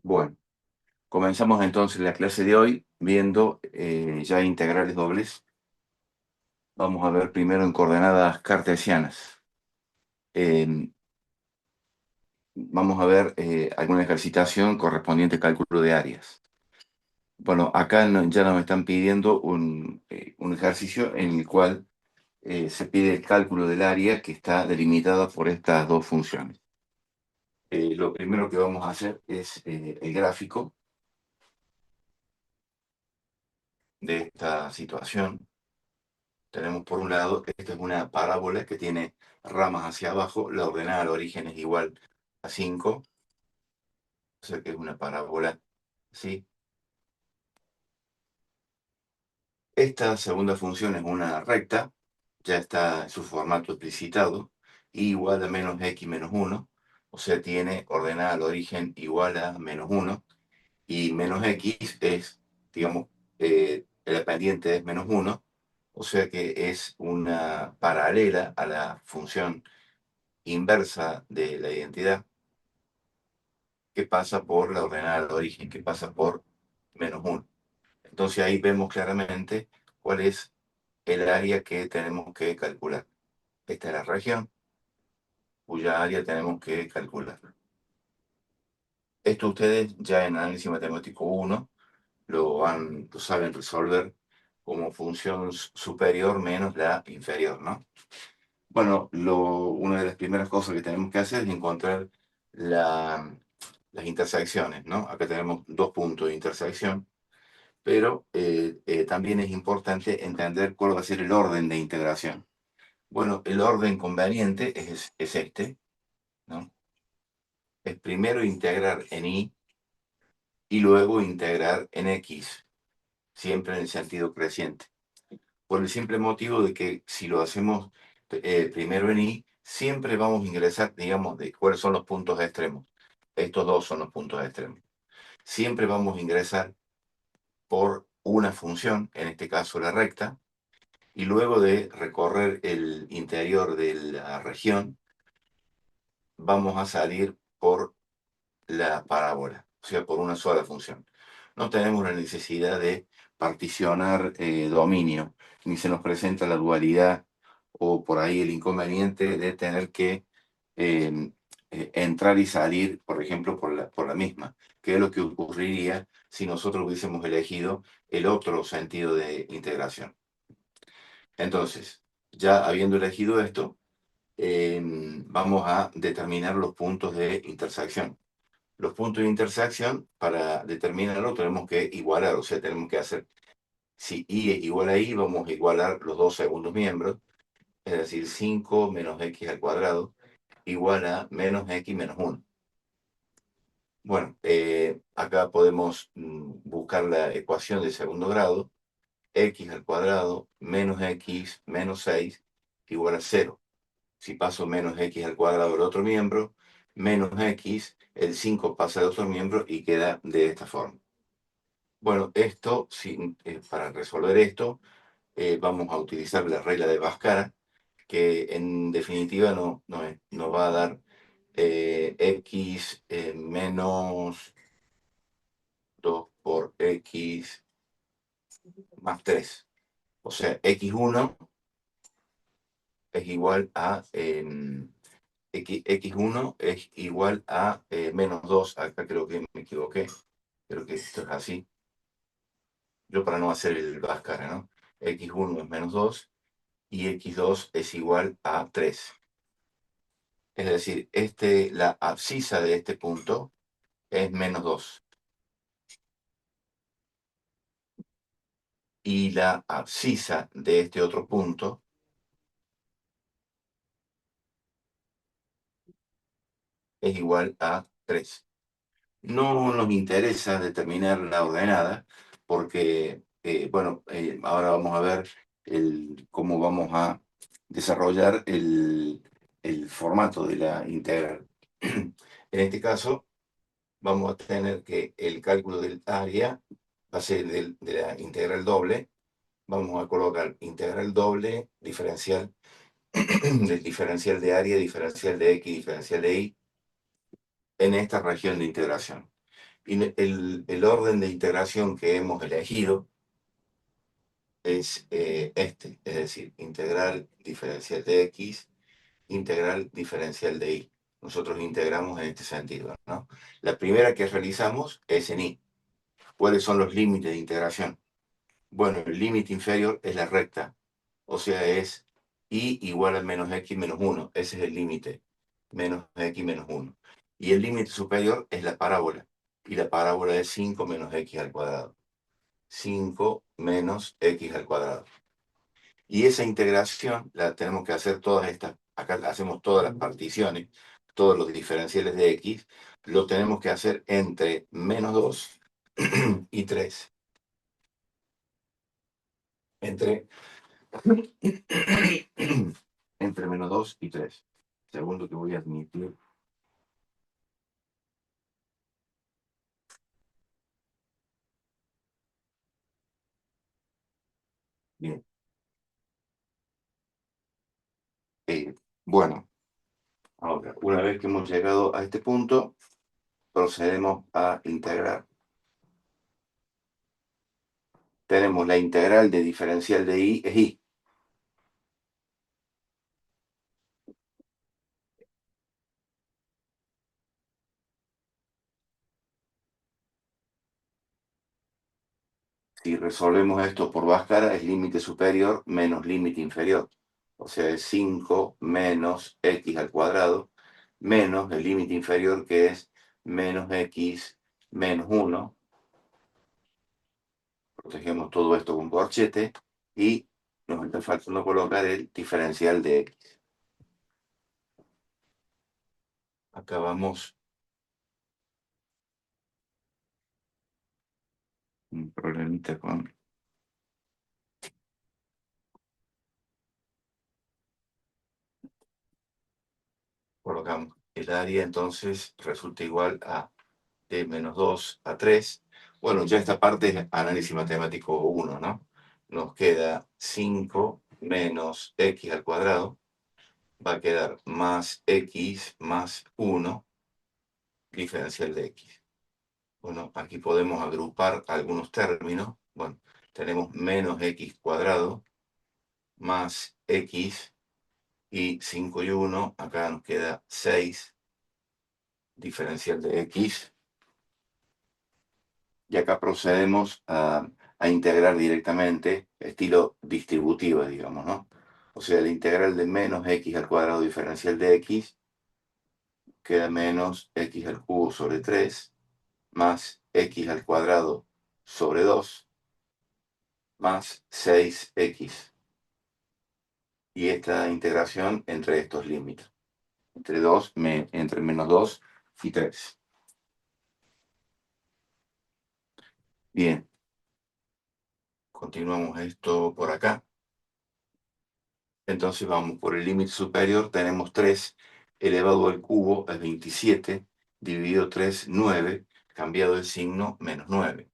Bueno, comenzamos entonces la clase de hoy viendo ya integrales dobles. Vamos a ver primero en coordenadas cartesianas. Eh, Vamos a ver alguna ejercitación correspondiente al cálculo de áreas. Bueno, acá ya nos están pidiendo un ejercicio en el cual se pide el cálculo del área que está delimitada por estas dos funciones. Lo primero que vamos a hacer es el gráfico de esta situación. Tenemos por un lado, esta es una parábola que tiene ramas hacia abajo, la ordenada al origen es igual a 5, o sea que es una parábola, ¿sí? Esta segunda función es una recta, ya está en su formato explicitado, y igual a menos x menos 1, o sea, tiene ordenada al origen igual a menos 1, y menos x es, digamos, la pendiente es menos 1, o sea que es una paralela a la función inversa de la identidad que pasa por la ordenada de origen, que pasa por menos 1. Entonces ahí vemos claramente cuál es el área que tenemos que calcular. Esta es la región cuya área tenemos que calcular. Esto ustedes ya en análisis matemático 1 lo saben resolver como función superior menos la inferior, ¿no? Bueno, una de las primeras cosas que tenemos que hacer es encontrar la, las intersecciones, ¿no? Acá tenemos dos puntos de intersección, pero también es importante entender cuál va a ser el orden de integración. Bueno, el orden conveniente es este, ¿no? Es primero integrar en y luego integrar en x, siempre en el sentido creciente. Por el simple motivo de que si lo hacemos primero en y, siempre vamos a ingresar, digamos, de cuáles son los puntos extremos. Estos dos son los puntos extremos. Siempre vamos a ingresar por una función, en este caso la recta, y luego de recorrer el interior de la región, vamos a salir por la parábola, o sea, por una sola función. No tenemos la necesidad de particionar dominio, ni se nos presenta la dualidad o por ahí el inconveniente de tener que eh, entrar y salir, por ejemplo, por la misma, que es lo que ocurriría si nosotros hubiésemos elegido el otro sentido de integración. Entonces, ya habiendo elegido esto, vamos a determinar los puntos de intersección. Los puntos de intersección, para determinarlo, tenemos que igualar, o sea, tenemos que hacer, si y es igual a y, vamos a igualar los dos segundos miembros, es decir, 5 menos x al cuadrado igual a menos x menos 1. Bueno, acá podemos buscar la ecuación de segundo grado, x al cuadrado menos x menos 6 igual a 0. Si paso menos x al cuadrado del otro miembro, menos x, el 5 pasa al otro miembro y queda de esta forma. Bueno, para resolver esto, vamos a utilizar la regla de Bhaskara, que en definitiva nos va a dar x menos 2 por x más 3. O sea, x1 es igual a x1 es igual a menos 2. Acá creo que me equivoqué. Creo que esto es así. Yo para no hacer el Bhaskara, ¿no? X1 es menos 2 y x2 es igual a 3. Es decir, la abscisa de este punto es menos 2 y la abscisa de este otro punto es igual a 3. No nos interesa determinar la ordenada porque, bueno, ahora vamos a ver cómo vamos a desarrollar el formato de la integral. En este caso, vamos a tener que el cálculo del área va a ser de la integral doble. Vamos a colocar integral doble, diferencial, del diferencial de área, diferencial de x, diferencial de y, en esta región de integración. el orden de integración que hemos elegido es este, es decir, integral diferencial de x, integral diferencial de y. Nosotros integramos en este sentido, ¿no? La primera que realizamos es en y. ¿Cuáles son los límites de integración? Bueno, el límite inferior es la recta, o sea, es y igual a menos x menos 1. Ese es el límite, menos x menos 1. Y el límite superior es la parábola, y la parábola es 5 menos x al cuadrado. 5 menos x al cuadrado. Y esa integración la tenemos que hacer todas estas, acá hacemos todas las particiones, todos los diferenciales de x, lo tenemos que hacer entre menos 2 y 3. Entre, entre menos 2 y 3. Segundo que voy a admitir. Bien. Bueno, ahora, una vez que hemos llegado a este punto, procedemos a integrar. Tenemos la integral de diferencial de y es y. Si resolvemos esto por Bhaskara, es límite superior menos límite inferior. O sea, es 5 menos x al cuadrado menos el límite inferior que es menos x menos 1. Protegemos todo esto con corchete y nos está faltando colocar el diferencial de x. Acá vamos. Un problemita con. Colocamos el área, entonces resulta igual a de menos 2 a 3. Bueno, ya esta parte es análisis matemático 1, ¿no? Nos queda 5 menos x al cuadrado. Va a quedar más x más 1 diferencial de x. Bueno, aquí podemos agrupar algunos términos. Bueno, tenemos menos x cuadrado más x y 5 y 1. Acá nos queda 6 diferencial de x. Y acá procedemos a integrar directamente, estilo distributivo, digamos, ¿no? O sea, la integral de menos x al cuadrado diferencial de x queda menos x al cubo sobre 3 más x al cuadrado sobre 2 más 6x. Y esta integración entre estos límites, entre menos 2 y 3. Bien, continuamos esto por acá. Entonces vamos por el límite superior, tenemos 3 elevado al cubo es 27, dividido 3, 9, cambiado el signo, menos 9.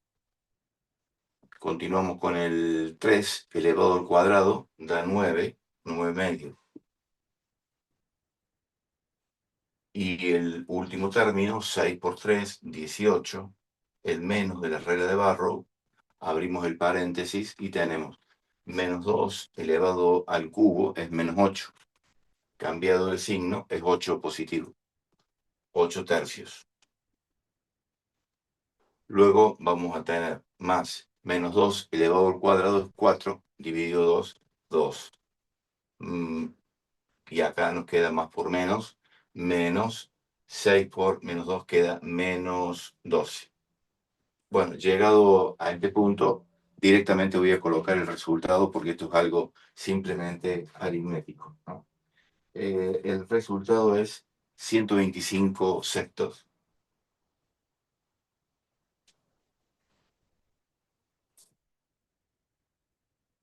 Continuamos con el 3 elevado al cuadrado, da 9, 9 medio. Y el último término, 6 por 3, 18, el menos de la regla de Barrow, abrimos el paréntesis y tenemos menos 2 elevado al cubo es menos 8. Cambiado el signo es 8 positivo, 8 tercios. Luego vamos a tener más menos 2 elevado al cuadrado es 4, dividido 2, 2. Y acá nos queda más por menos 6 por menos 2 queda menos 12. Bueno, llegado a este punto, directamente voy a colocar el resultado porque esto es algo simplemente aritmético, ¿no? El resultado es 125 sextos.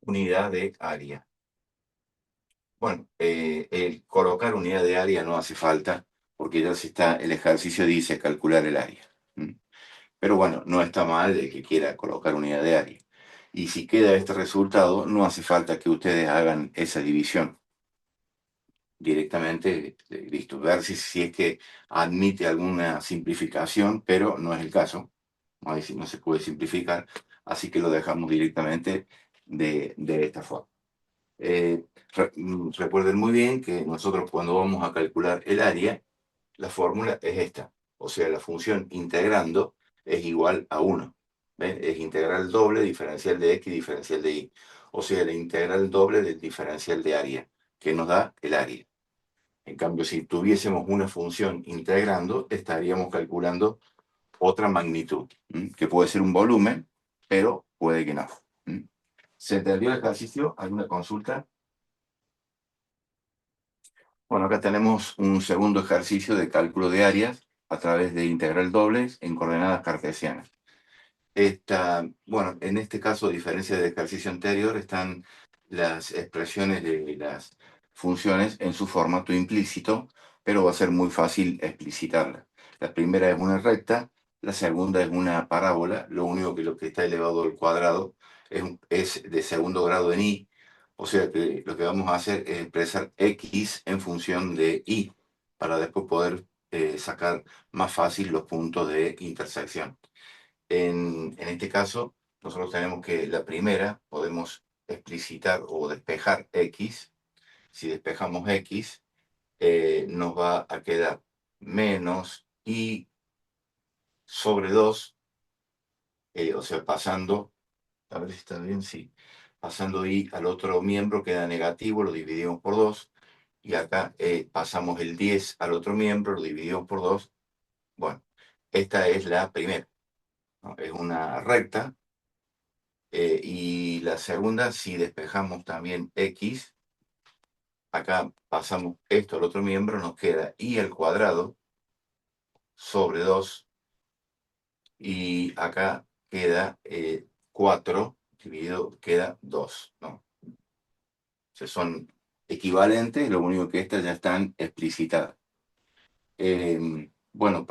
Unidad de área. Bueno, el colocar unidad de área no hace falta, porque ya se está, el ejercicio dice calcular el área. Pero bueno, no está mal el que quiera colocar unidad de área. Y si queda este resultado, no hace falta que ustedes hagan esa división. Directamente, listo, ver si es que admite alguna simplificación, pero no es el caso. Ahí sí no se puede simplificar, así que lo dejamos directamente de esta forma. Recuerden muy bien que nosotros cuando vamos a calcular el área, la fórmula es esta. O sea, la función integrando es igual a 1. ¿Ven? Es integral doble diferencial de x diferencial de y. O sea, la integral doble del diferencial de área, que nos da el área. En cambio, si tuviésemos una función integrando, estaríamos calculando otra magnitud, que puede ser un volumen, pero puede que no. ¿Se entendió el ejercicio? ¿Alguna consulta? Bueno, acá tenemos un segundo ejercicio de cálculo de áreas a través de integral dobles en coordenadas cartesianas. Bueno, en este caso, a diferencia del ejercicio anterior, están las expresiones de las funciones en su formato implícito, pero va a ser muy fácil explicitarla. La primera es una recta, la segunda es una parábola, lo que está elevado al cuadrado es de segundo grado en y, o sea que lo que vamos a hacer es expresar x en función de y, para después poder sacar más fácil los puntos de intersección. En este caso, nosotros tenemos que la primera podemos explicitar o despejar x. Si despejamos x, nos va a quedar menos y sobre 2, o sea, pasando, a ver si está bien, sí, pasando y al otro miembro queda negativo, lo dividimos por 2, y acá pasamos el 10 al otro miembro, lo dividimos por 2. Bueno, esta es la primera, ¿no? Es una recta. Y la segunda, si despejamos también x, acá pasamos esto al otro miembro, nos queda y al cuadrado sobre 2, y acá queda 4 dividido, queda 2, ¿no? O sea, son equivalentes, lo único que estas ya están explicitadas. Bueno,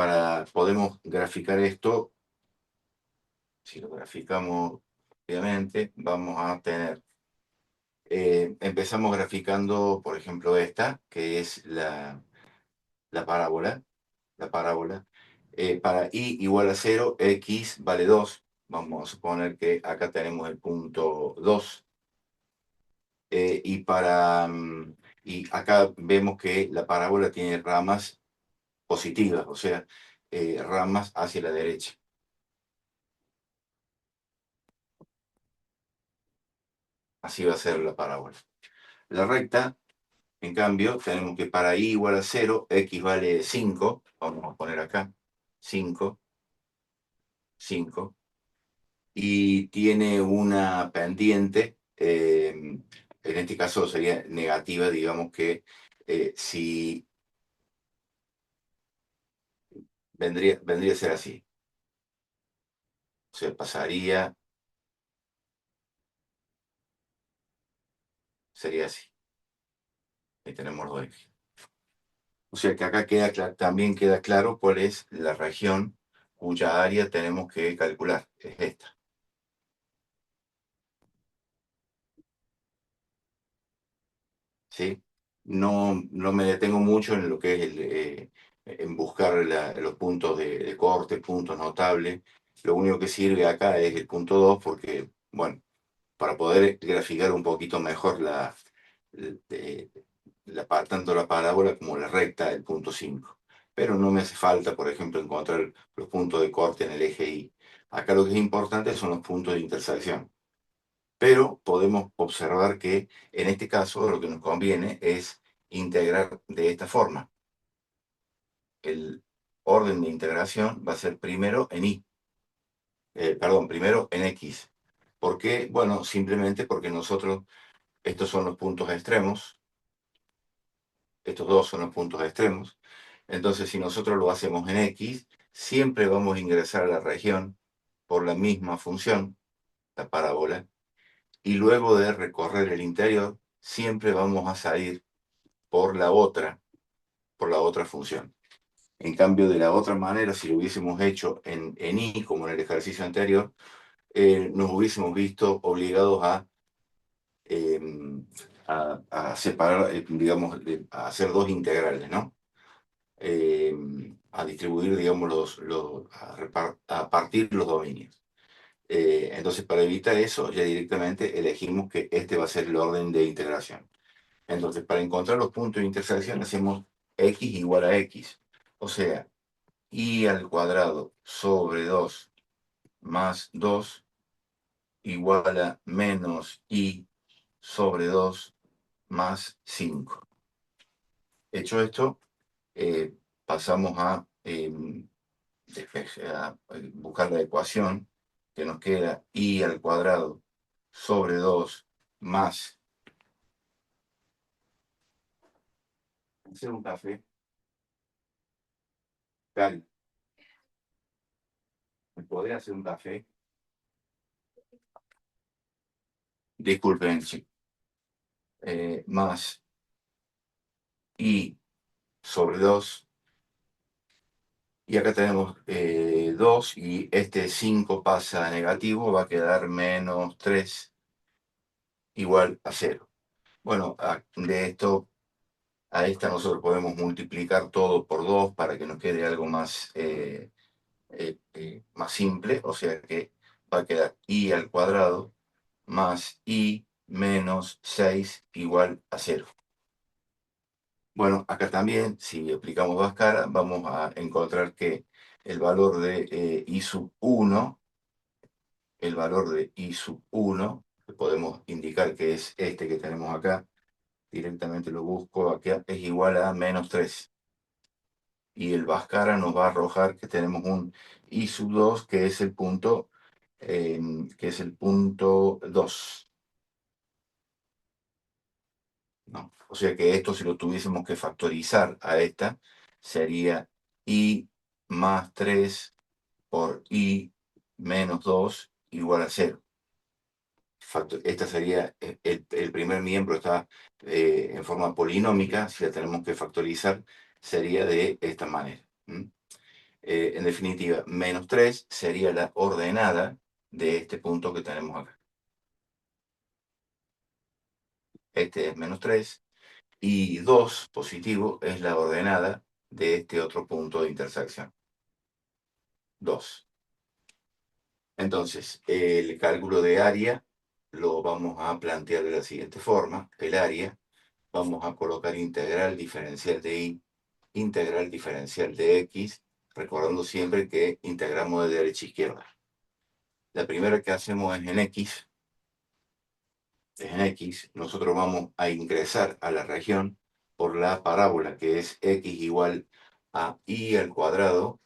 podemos graficar esto. Si lo graficamos obviamente, vamos a tener. Empezamos graficando, por ejemplo, esta, que es la parábola. La parábola. Para y igual a 0, x vale 2. Vamos a suponer que acá tenemos el punto 2. Y acá vemos que la parábola tiene ramas positivas, o sea, ramas hacia la derecha. Así va a ser la parábola. La recta, en cambio, tenemos que para i igual a 0, x vale 5, vamos a poner acá, 5, 5, y tiene una pendiente, en este caso sería negativa, digamos que si vendría a ser así, o sea, pasaría, sería así, ahí tenemos los ejes. O sea que acá también queda claro cuál es la región cuya área tenemos que calcular, es esta. ¿Sí? No me detengo mucho en lo que es en buscar los puntos de corte, puntos notables. Lo único que sirve acá es el punto 2 porque, bueno, para poder graficar un poquito mejor eh, tanto la parábola como la recta, el punto 5. Pero no me hace falta, por ejemplo, encontrar los puntos de corte en el eje Y. Acá lo que es importante son los puntos de intersección. Pero podemos observar que en este caso lo que nos conviene es integrar de esta forma. El orden de integración va a ser primero en y, perdón, primero en x. ¿Por qué? Bueno, simplemente porque nosotros, estos son los puntos extremos, estos dos son los puntos extremos. Entonces, si nosotros lo hacemos en x, siempre vamos a ingresar a la región por la misma función, la parábola, y luego de recorrer el interior, siempre vamos a salir por la otra función. En cambio, de la otra manera, si lo hubiésemos hecho en y, como en el ejercicio anterior, nos hubiésemos visto obligados eh, a separar, digamos, a hacer dos integrales, ¿no? a distribuir, digamos, a partir los dominios. Entonces, para evitar eso, ya directamente elegimos que este va a ser el orden de integración. Entonces, para encontrar los puntos de intersección, hacemos x igual a x. O sea, y al cuadrado sobre 2 más 2 igual a menos y sobre 2 más 5. Hecho esto, pasamos a buscar la ecuación que nos queda y al cuadrado sobre 2 más. Hacer un café. Cali, ¿me podría hacer un café? Disculpen, sí. Más y sobre 2. Y acá tenemos 2 y este 5 pasa a negativo, va a quedar menos 3 igual a 0. Bueno, de esto a esta nosotros podemos multiplicar todo por 2 para que nos quede algo más simple, o sea que va a quedar i al cuadrado más i menos 6 igual a 0. Bueno, acá también, si aplicamos Bhaskara, vamos a encontrar que el valor de i sub 1, el valor de i sub 1, que podemos indicar que es este que tenemos acá, directamente lo busco acá, es igual a menos 3. Y el Bhaskara nos va a arrojar que tenemos un i sub 2, que es el punto, que es el punto 2. ¿No? O sea que esto, si lo tuviésemos que factorizar a esta, sería i más 3 por i menos 2 igual a 0. Esta sería, el primer miembro está en forma polinómica, si la tenemos que factorizar, sería de esta manera. En definitiva, menos 3 sería la ordenada de este punto que tenemos acá. Este es menos 3 y 2 positivo es la ordenada de este otro punto de intersección. 2. Entonces, el cálculo de área lo vamos a plantear de la siguiente forma. El área, vamos a colocar integral diferencial de y, integral diferencial de x, recordando siempre que integramos de derecha a izquierda. La primera que hacemos es en x, nosotros vamos a ingresar a la región por la parábola que es x igual a y al cuadrado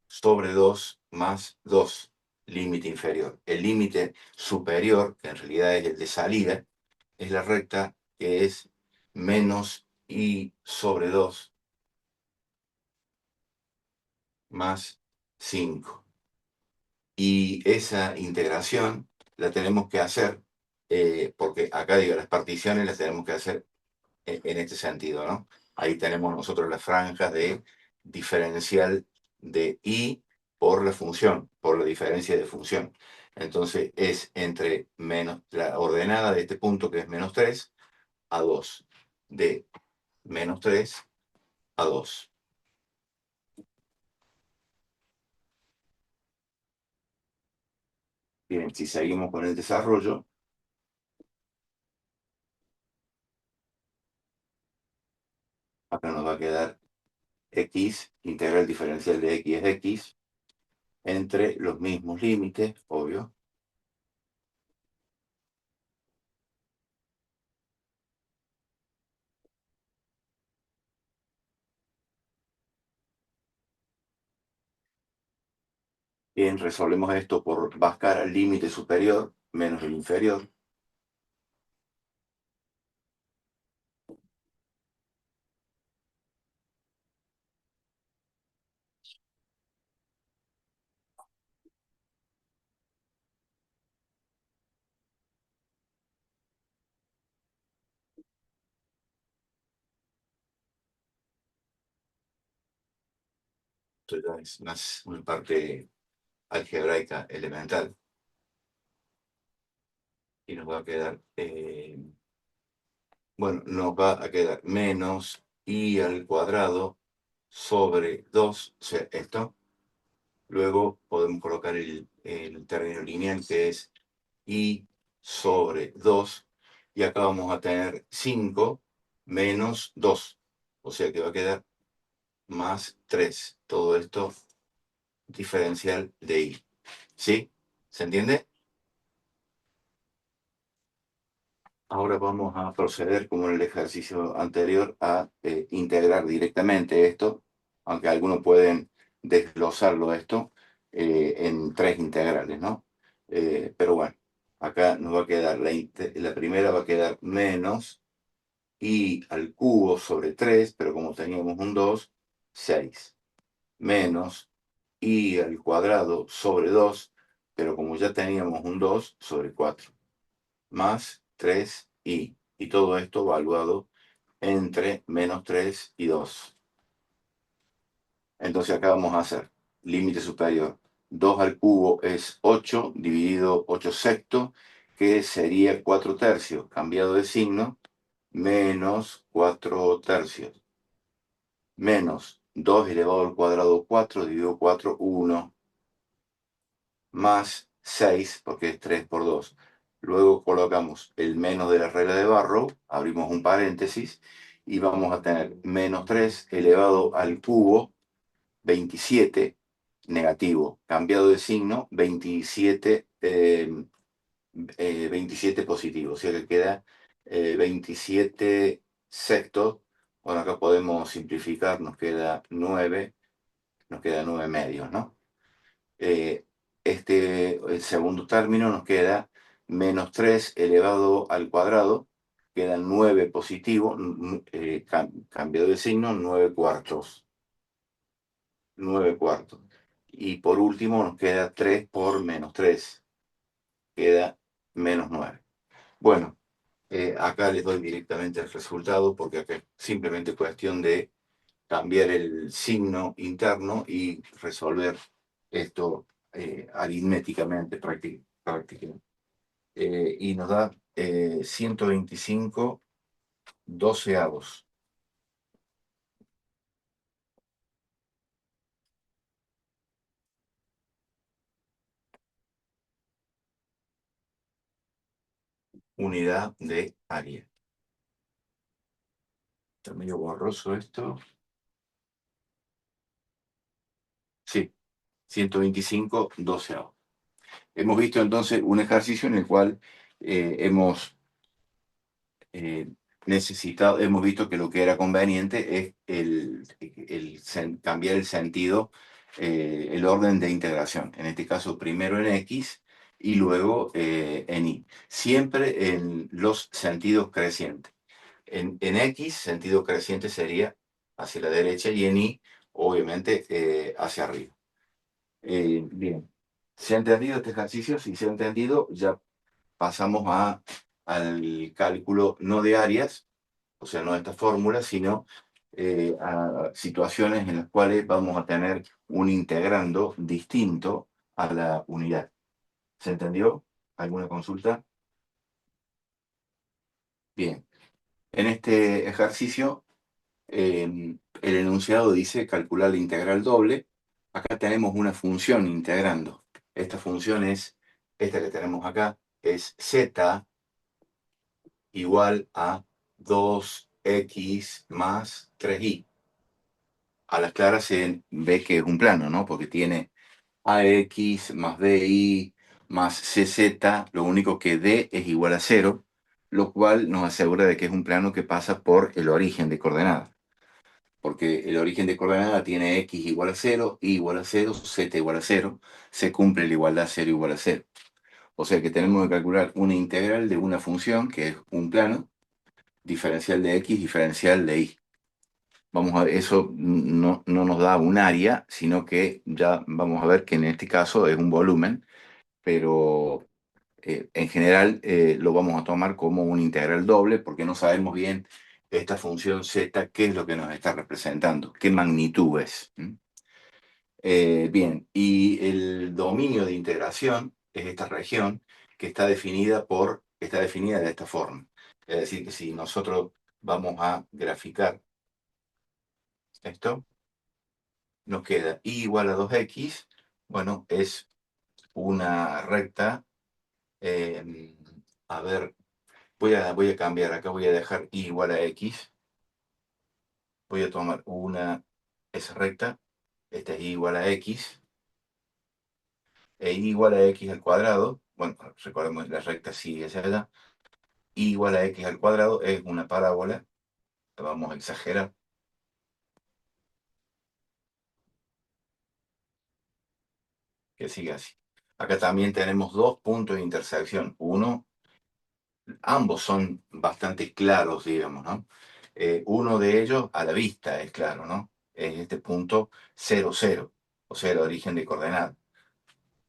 sobre 2 más 2, límite inferior. El límite superior, que en realidad es el de salida, es la recta que es menos y sobre 2 más 5. Y esa integración la tenemos que hacer, porque acá digo, las particiones las tenemos que hacer en este sentido, ¿no? Ahí tenemos nosotros las franjas de diferencial de i por la función, por la diferencia de función. Entonces es entre menos la ordenada de este punto que es menos 3 a 2, de menos 3 a 2. Bien, si seguimos con el desarrollo, acá nos va a quedar x, integral diferencial de x es x, entre los mismos límites, obvio. Bien, resolvemos esto por Bhaskara, límite superior menos el inferior. Esto ya es más una parte algebraica elemental. Y nos va a quedar, bueno, nos va a quedar menos y al cuadrado sobre 2, o sea, esto. Luego podemos colocar el término lineal que es y sobre 2. Y acá vamos a tener 5 menos 2. O sea que va a quedar más 3. Todo esto diferencial de y. ¿Sí? ¿Se entiende? Ahora vamos a proceder, como en el ejercicio anterior, a integrar directamente esto, aunque algunos pueden desglosarlo esto en tres integrales, ¿no? Pero bueno, acá nos va a quedar, la primera va a quedar menos y al cubo sobre 3, pero como teníamos un 2, 6. Menos y al cuadrado sobre 2, pero como ya teníamos un 2 sobre 4 más 3i. Y todo esto valuado entre menos 3 y 2. Entonces acá vamos a hacer límite superior. 2 al cubo es 8, dividido 8 sextos, que sería 4 tercios. Cambiado de signo, menos 4 tercios. Menos 2 elevado al cuadrado 4, dividido 4, 1. Más 6, porque es 3 por 2. Luego colocamos el menos de la regla de Barrow, abrimos un paréntesis, y vamos a tener menos 3 elevado al cubo, 27, negativo, cambiado de signo, 27, 27 positivo, o sea que queda 27 sextos. Bueno, acá podemos simplificar, nos queda 9 medios, ¿no? eh, el segundo término nos queda menos 3 elevado al cuadrado, quedan 9 positivo, cambiado de signo, 9 cuartos. 9 cuartos. Y por último nos queda 3 por menos 3, queda menos 9. Bueno, acá les doy directamente el resultado porque acá es simplemente cuestión de cambiar el signo interno y resolver esto aritméticamente, prácticamente. Y nos da 125 doceavos. Unidad de área. Está medio borroso esto. Sí, 125 doceavos. Hemos visto entonces un ejercicio en el cual hemos eh, necesitado, hemos visto que lo que era conveniente es cambiar el sentido, el orden de integración. En este caso, primero en X y luego en Y. Siempre en los sentidos crecientes. En X, sentido creciente sería hacia la derecha y en Y, obviamente, hacia arriba. Bien. ¿Se ha entendido este ejercicio? Si se ha entendido, ya pasamos al cálculo no de áreas, o sea, no de esta fórmula, sino a situaciones en las cuales vamos a tener un integrando distinto a la unidad. ¿Se entendió? ¿Alguna consulta? Bien. En este ejercicio, el enunciado dice calcular la integral doble. Acá tenemos una función integrando. Esta función es, esta que tenemos acá, es z igual a 2x más 3y. A las claras se ve que es un plano, ¿no? Porque tiene ax más by más cz, lo único que d es igual a 0, lo cual nos asegura de que es un plano que pasa por el origen de coordenada. Porque el origen de coordenada tiene x igual a 0, y igual a 0, z igual a 0, se cumple la igualdad 0 igual a 0. O sea que tenemos que calcular una integral de una función que es un plano, diferencial de x, diferencial de y. Vamos a ver, eso no nos da un área, sino que ya vamos a ver que en este caso es un volumen, pero en general lo vamos a tomar como una integral doble porque no sabemos bien esta función z qué es lo que nos está representando, qué magnitud es. Bien, y el dominio de integración es esta región que está definida de esta forma. Es decir, que si nosotros vamos a graficar esto, nos queda y igual a 2x, bueno, es una recta, a ver, voy a cambiar, acá voy a dejar y igual a x, voy a tomar esa recta, esta es y igual a x, e y igual a x al cuadrado, bueno, recordemos la recta sigue hacia allá, y igual a x al cuadrado es una parábola, la vamos a exagerar, que sigue así. Acá también tenemos dos puntos de intersección. Ambos son bastante claros, digamos, ¿no? Uno de ellos a la vista es claro, ¿no? Es este punto 0, 0, o sea, el origen de coordenadas.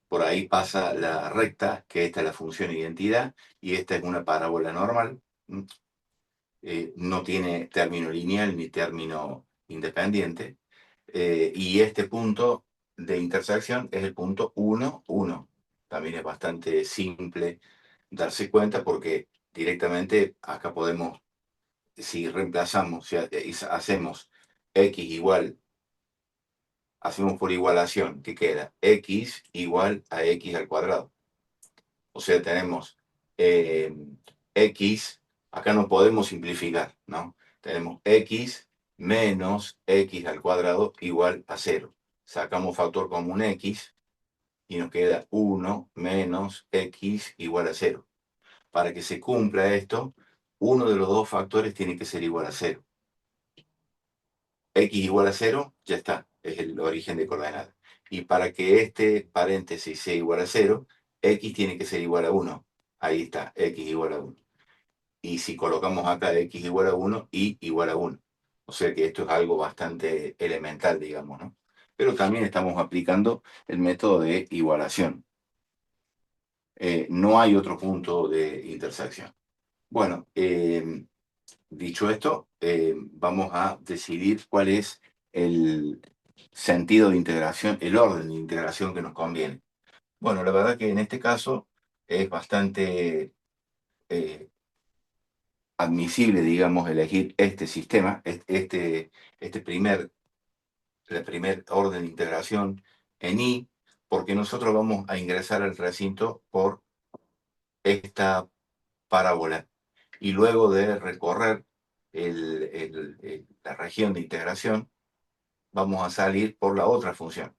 Por ahí pasa la recta, que esta es la función identidad, y esta es una parábola normal. No tiene término lineal ni término independiente. Y este punto de intersección es el punto 1, 1. También es bastante simple darse cuenta porque directamente acá podemos, si reemplazamos, si hacemos x igual, hacemos por igualación, ¿qué queda? X igual a x al cuadrado. O sea, tenemos eh, x, acá no podemos simplificar, ¿no? Tenemos x menos x al cuadrado igual a 0. Sacamos factor común x y nos queda 1 menos x igual a 0. Para que se cumpla esto, uno de los dos factores tiene que ser igual a 0. X igual a 0, ya está, es el origen de coordenadas. Y para que este paréntesis sea igual a 0, x tiene que ser igual a 1. Ahí está, x igual a 1. Y si colocamos acá x igual a 1, y igual a 1. O sea que esto es algo bastante elemental, digamos, ¿no? Pero también estamos aplicando el método de igualación. No hay otro punto de intersección. Bueno, dicho esto, vamos a decidir cuál es el sentido de integración, el orden de integración que nos conviene. Bueno, la verdad que en este caso es bastante admisible, digamos, elegir este sistema, el primer orden de integración en I, porque nosotros vamos a ingresar al recinto por esta parábola y luego de recorrer la región de integración, vamos a salir por la otra función.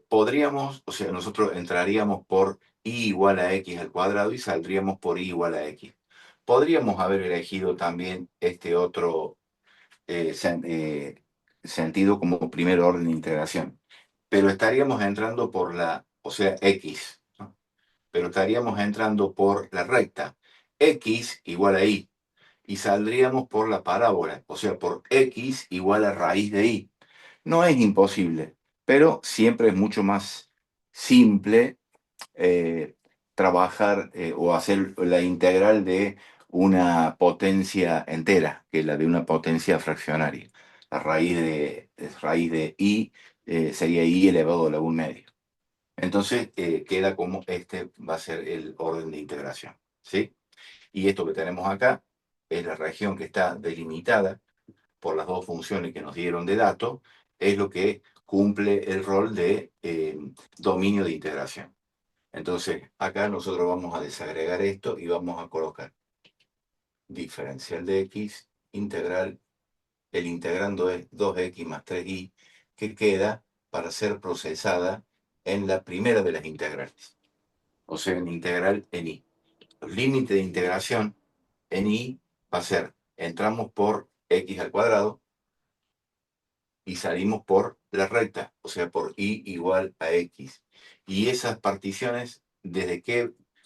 Podríamos, o sea, nosotros entraríamos por y igual a x al cuadrado y saldríamos por y igual a x. Podríamos haber elegido también este otro sentido como primer orden de integración, pero estaríamos entrando por o sea, x, ¿no? Pero estaríamos entrando por la recta x igual a y, y saldríamos por la parábola, o sea, por x igual a raíz de y. No es imposible, pero siempre es mucho más simple eh, trabajar o hacer la integral de una potencia entera que la de una potencia fraccionaria. La raíz de i sería i elevado a la 1 medio. Entonces queda como este va a ser el orden de integración, ¿sí? Y esto que tenemos acá es la región que está delimitada por las dos funciones que nos dieron de dato, es lo que cumple el rol de dominio de integración. Entonces, acá nosotros vamos a desagregar esto y vamos a colocar diferencial de x, integral, el integrando es 2x más 3y, que queda para ser procesada en la primera de las integrales, o sea, en integral en y. Los límites de integración en y va a ser, entramos por x al cuadrado y salimos por la recta, o sea, por y igual a x. Y esas particiones,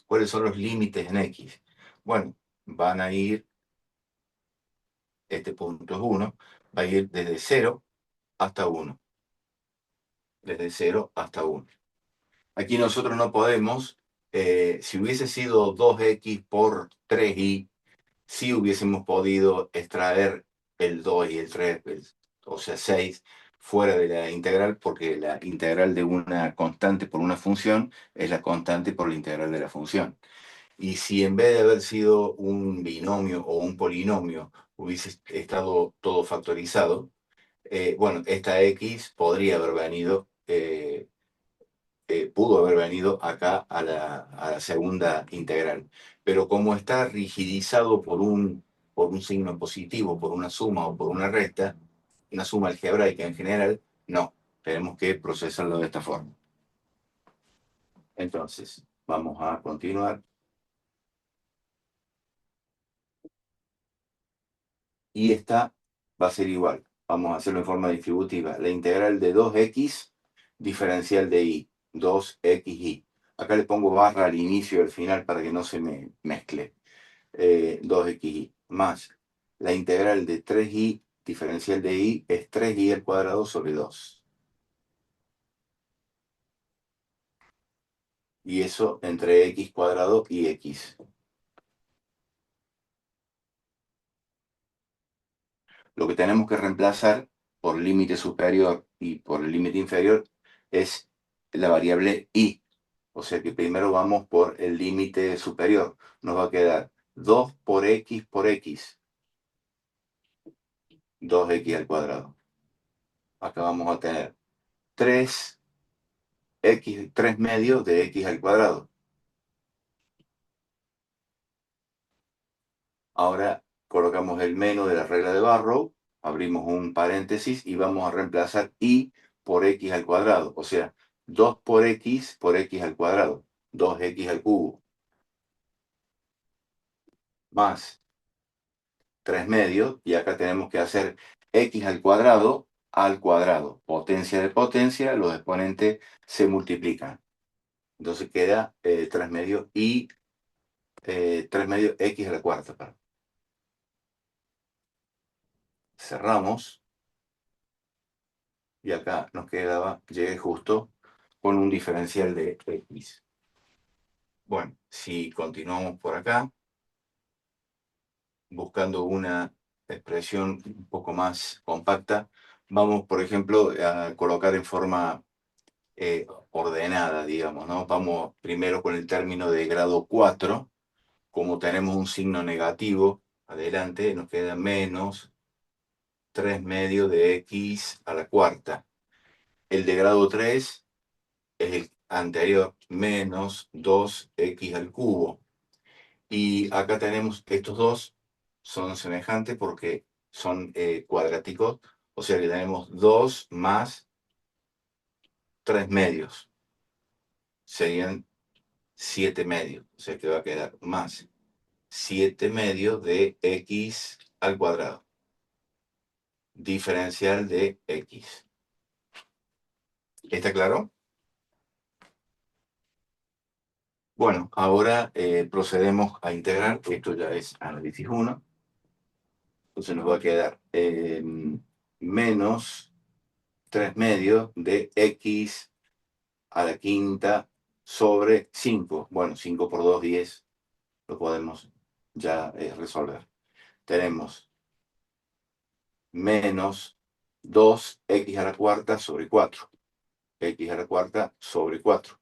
¿cuáles son los límites en x? Bueno, van a ir, este punto es 1, va a ir desde 0 hasta 1. Desde 0 hasta 1. Aquí nosotros no podemos, si hubiese sido 2x por 3y, sí hubiésemos podido extraer el 2 y el 3, o sea, 6, fuera de la integral, porque la integral de una constante por una función es la constante por la integral de la función. Y si en vez de haber sido un binomio o un polinomio hubiese estado todo factorizado, bueno, esta x podría haber venido, pudo haber venido acá a la segunda integral. Pero como está rigidizado por un signo positivo, por una suma o por una suma algebraica en general, no, tenemos que procesarlo de esta forma. Entonces, vamos a continuar. Y esta va a ser igual. Vamos a hacerlo en forma distributiva. La integral de 2x diferencial de y. 2xy. Acá le pongo barra al inicio y al final para que no se me mezcle. 2xy más la integral de 3y diferencial de y es 3y al cuadrado sobre 2. Y eso entre x cuadrado y x. Lo que tenemos que reemplazar por límite superior y por el límite inferior es la variable y. O sea que primero vamos por el límite superior. Nos va a quedar 2 por x, 2x al cuadrado. Acá vamos a tener 3x, 3 medios de x al cuadrado. Ahora colocamos el menos de la regla de Barrow, abrimos un paréntesis y vamos a reemplazar y por x al cuadrado. O sea, 2 por x al cuadrado. 2x al cubo. Más 3 medios. Y acá tenemos que hacer x al cuadrado al cuadrado. Potencia de potencia, los exponentes se multiplican. Entonces queda 3 medios y 3 medios x a la cuarta. Perdón. Cerramos. Y acá nos quedaba, llegué justo con un diferencial de x. Bueno, si continuamos por acá, buscando una expresión un poco más compacta, vamos, por ejemplo, a colocar en forma ordenada, digamos, ¿no? Vamos primero con el término de grado 4. Como tenemos un signo negativo adelante, nos queda menos 3 medios de x a la cuarta. El de grado 3 es el anterior, menos 2x al cubo. Y acá tenemos estos dos, son semejantes porque son cuadráticos, o sea que tenemos 2 más 3 medios, serían 7 medios, o sea que va a quedar más 7 medios de x al cuadrado, diferencial de x. ¿Está claro? Bueno, ahora procedemos a integrar, esto ya es análisis 1. Entonces nos va a quedar menos 3 medios de x a la quinta sobre 5. Bueno, 5 por 2, 10. Lo podemos ya resolver. Tenemos menos 2x a la cuarta sobre 4. X a la cuarta sobre 4.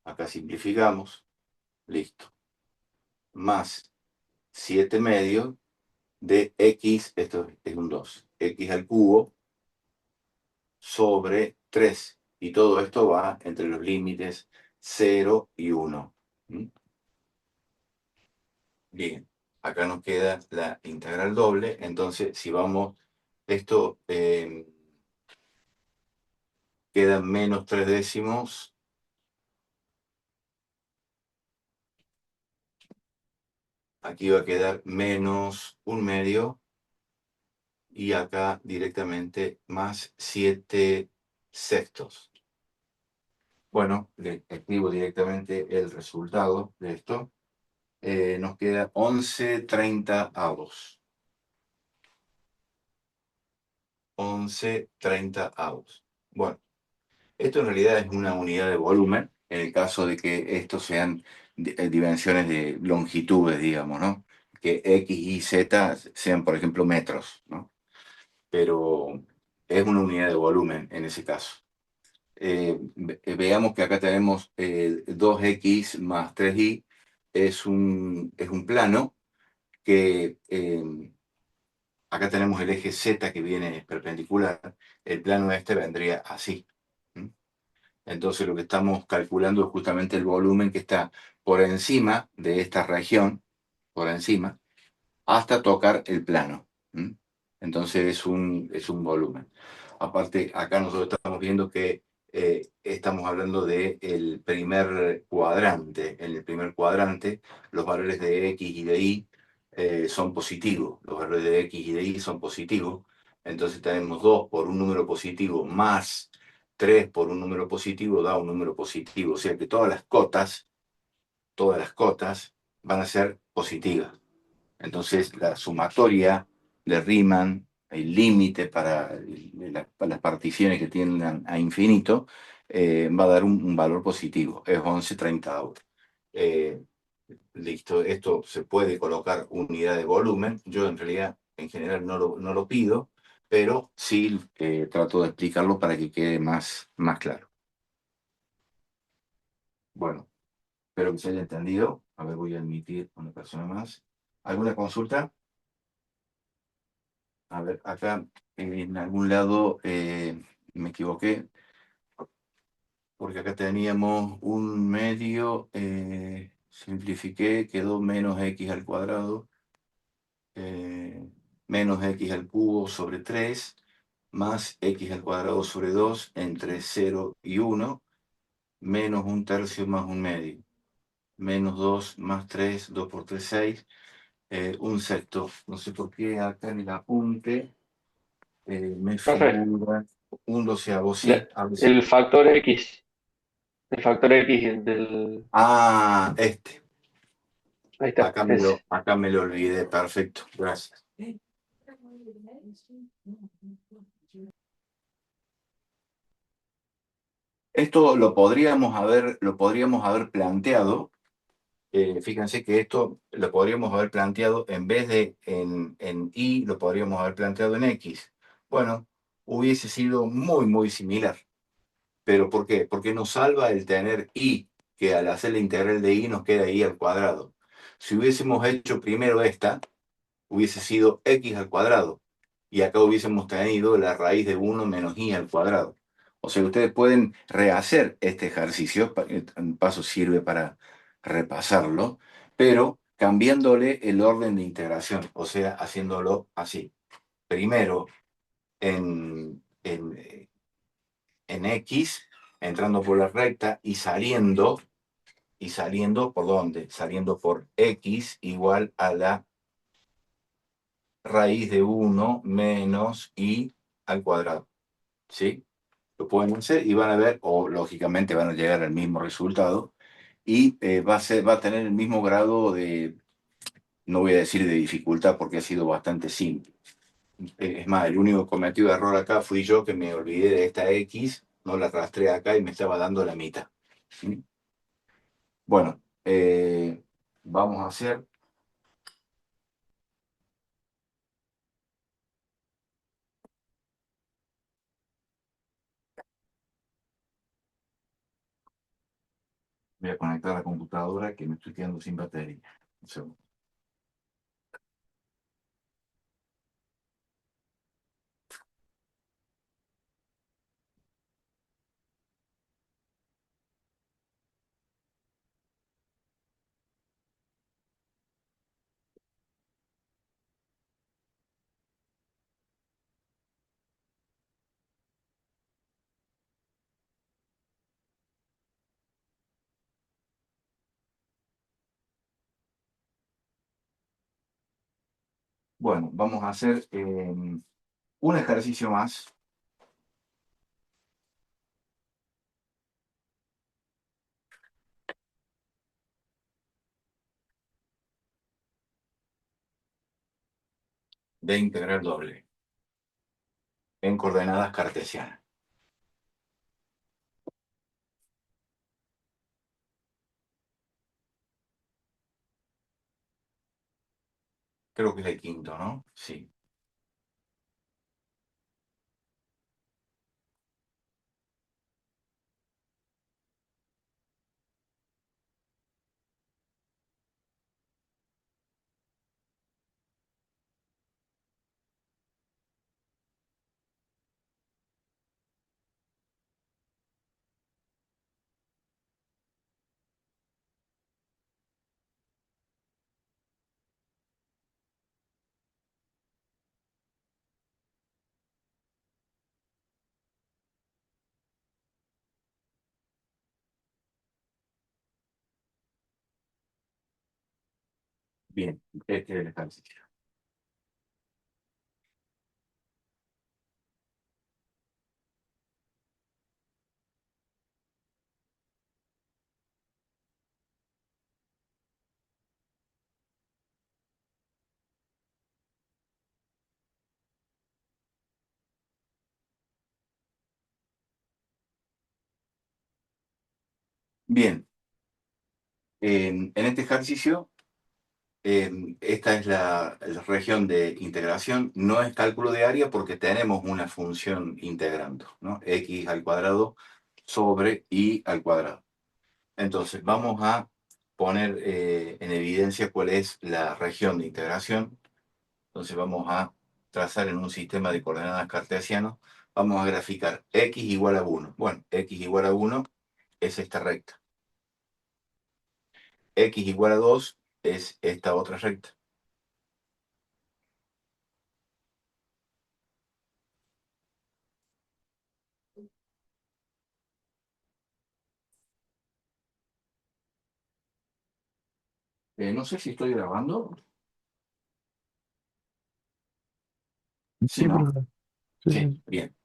Acá simplificamos. Listo. Más 7 medios de x, esto es un 2. X al cubo sobre 3. Y todo esto va entre los límites 0 y 1. Bien, acá nos queda la integral doble. Entonces, si vamos, esto queda menos 3 décimos. Aquí va a quedar menos 1 medio. Y acá directamente más 7 sextos. Bueno, le escribo directamente el resultado de esto. Nos queda 11/30. 11/30. Bueno, esto en realidad es una unidad de volumen, en el caso de que estos sean dimensiones de longitudes, digamos, ¿no? Que X y Z sean, por ejemplo, metros, ¿no? Pero es una unidad de volumen en ese caso. Veamos que acá tenemos 2x más 3y. es un plano que acá tenemos el eje Z que viene perpendicular. El plano este vendría así. ¿Mm? Entonces lo que estamos calculando es justamente el volumen que está por encima de esta región, por encima, hasta tocar el plano. ¿Mm? Entonces es un volumen. Aparte, acá nosotros estamos viendo que estamos hablando del primer cuadrante. En el primer cuadrante, los valores de X y de Y son positivos. Los valores de X y de Y son positivos. Entonces tenemos 2 por un número positivo más 3 por un número positivo da un número positivo. O sea que todas las cotas van a ser positivas. Entonces, la sumatoria de Riemann, el límite para las particiones que tienden a infinito, va a dar un valor positivo, es 11,30 ahora. Eh, listo, esto se puede colocar unidad de volumen. Yo en realidad, en general, no lo pido, pero sí trato de explicarlo para que quede más claro. Bueno, espero que se haya entendido. A ver, voy a admitir una persona más. ¿Alguna consulta? A ver, acá en algún lado me equivoqué, porque acá teníamos un medio, simplifiqué, quedó menos x al cuadrado, eh, menos x al cubo sobre 3 más x al cuadrado sobre 2 entre 0 y 1 menos un tercio más un medio, menos 2 más 3 2 por 3 6 un sexto. No sé por qué acá en el apunte me Profe, figura un doceavo, la- sí, a ver si. el factor X, el factor X del... Ah, Ahí está, ese. acá me lo olvidé, perfecto, gracias. Esto lo podríamos haber planteado, fíjense que esto lo podríamos haber planteado en vez de en Y, lo podríamos haber planteado en X. Bueno, hubiese sido muy similar. ¿Pero por qué? Porque nos salva el tener y, que al hacer la integral de y nos queda y al cuadrado. Si hubiésemos hecho primero esta, hubiese sido x al cuadrado. Y acá hubiésemos tenido la raíz de 1 menos y al cuadrado. O sea, ustedes pueden rehacer este ejercicio, en paso sirve para repasarlo, pero cambiándole el orden de integración, o sea, haciéndolo así. Primero en X, entrando por la recta y saliendo ¿por dónde? Saliendo por X igual a la raíz de 1 menos y al cuadrado. ¿Sí? Lo pueden hacer y van a ver, o lógicamente van a llegar al mismo resultado, y va a tener el mismo grado de, no voy a decir de dificultad porque ha sido bastante simple. Es más, el único que cometió error acá fui yo que me olvidé de esta X, no la arrastré acá y me estaba dando la mitad. ¿Sí? Bueno, vamos a hacer, voy a conectar la computadora que me estoy quedando sin batería. Un segundo. Bueno, vamos a hacer un ejercicio más de integral doble en coordenadas cartesianas. Creo que es el quinto, ¿no? Sí. Bien, este es el ejercicio. Bien, en este ejercicio, esta es la región de integración. No es cálculo de área porque tenemos una función integrando, ¿no? X al cuadrado sobre y al cuadrado. Entonces, vamos a poner en evidencia cuál es la región de integración. Entonces, vamos a trazar en un sistema de coordenadas cartesiano. Vamos a graficar x igual a 1. Bueno, x igual a 1 es esta recta. X igual a 2 es esta otra recta. No sé si estoy grabando. Sí, Sí, ¿no? profe. Sí, Sí, sí. bien.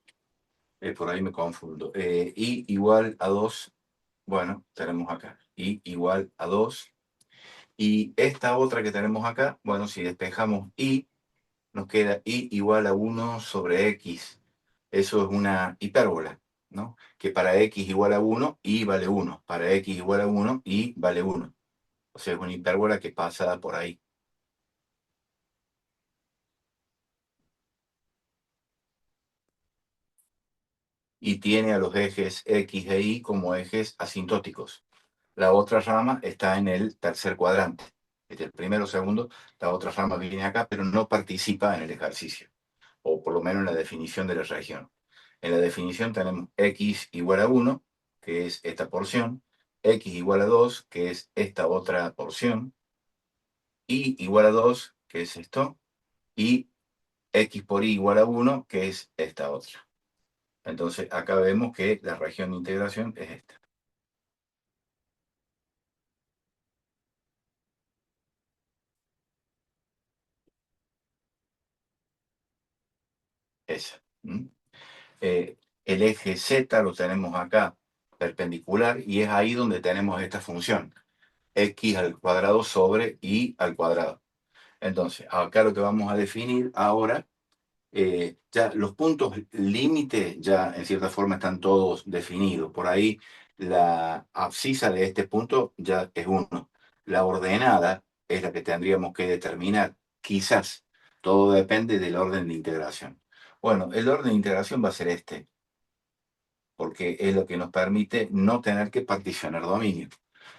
Por ahí me confundo. Y igual a 2, bueno, tenemos acá. Y igual a 2. Y esta otra que tenemos acá, bueno, si despejamos y, nos queda y igual a 1 sobre x. Eso es una hipérbola, ¿no? Que para x igual a 1, y vale 1. Para x igual a 1, y vale 1. O sea, es una hipérbola que pasa por ahí. Y tiene a los ejes x e y como ejes asintóticos. La otra rama está en el tercer cuadrante. Este, el primero, segundo, la otra rama viene acá, pero no participa en el ejercicio, o por lo menos en la definición de la región. En la definición tenemos x igual a 1, que es esta porción, x igual a 2, que es esta otra porción, y igual a 2, que es esto, y x por y igual a 1, que es esta otra. Entonces, acá vemos que la región de integración es esta. Esa. El eje Z lo tenemos acá perpendicular y es ahí donde tenemos esta función, x al cuadrado sobre y al cuadrado. Entonces, acá lo que vamos a definir ahora, ya los puntos límite ya en cierta forma están todos definidos. Por ahí la abscisa de este punto ya es 1. La ordenada es la que tendríamos que determinar. Quizás todo depende del orden de integración. Bueno, el orden de integración va a ser este, porque es lo que nos permite no tener que particionar dominio.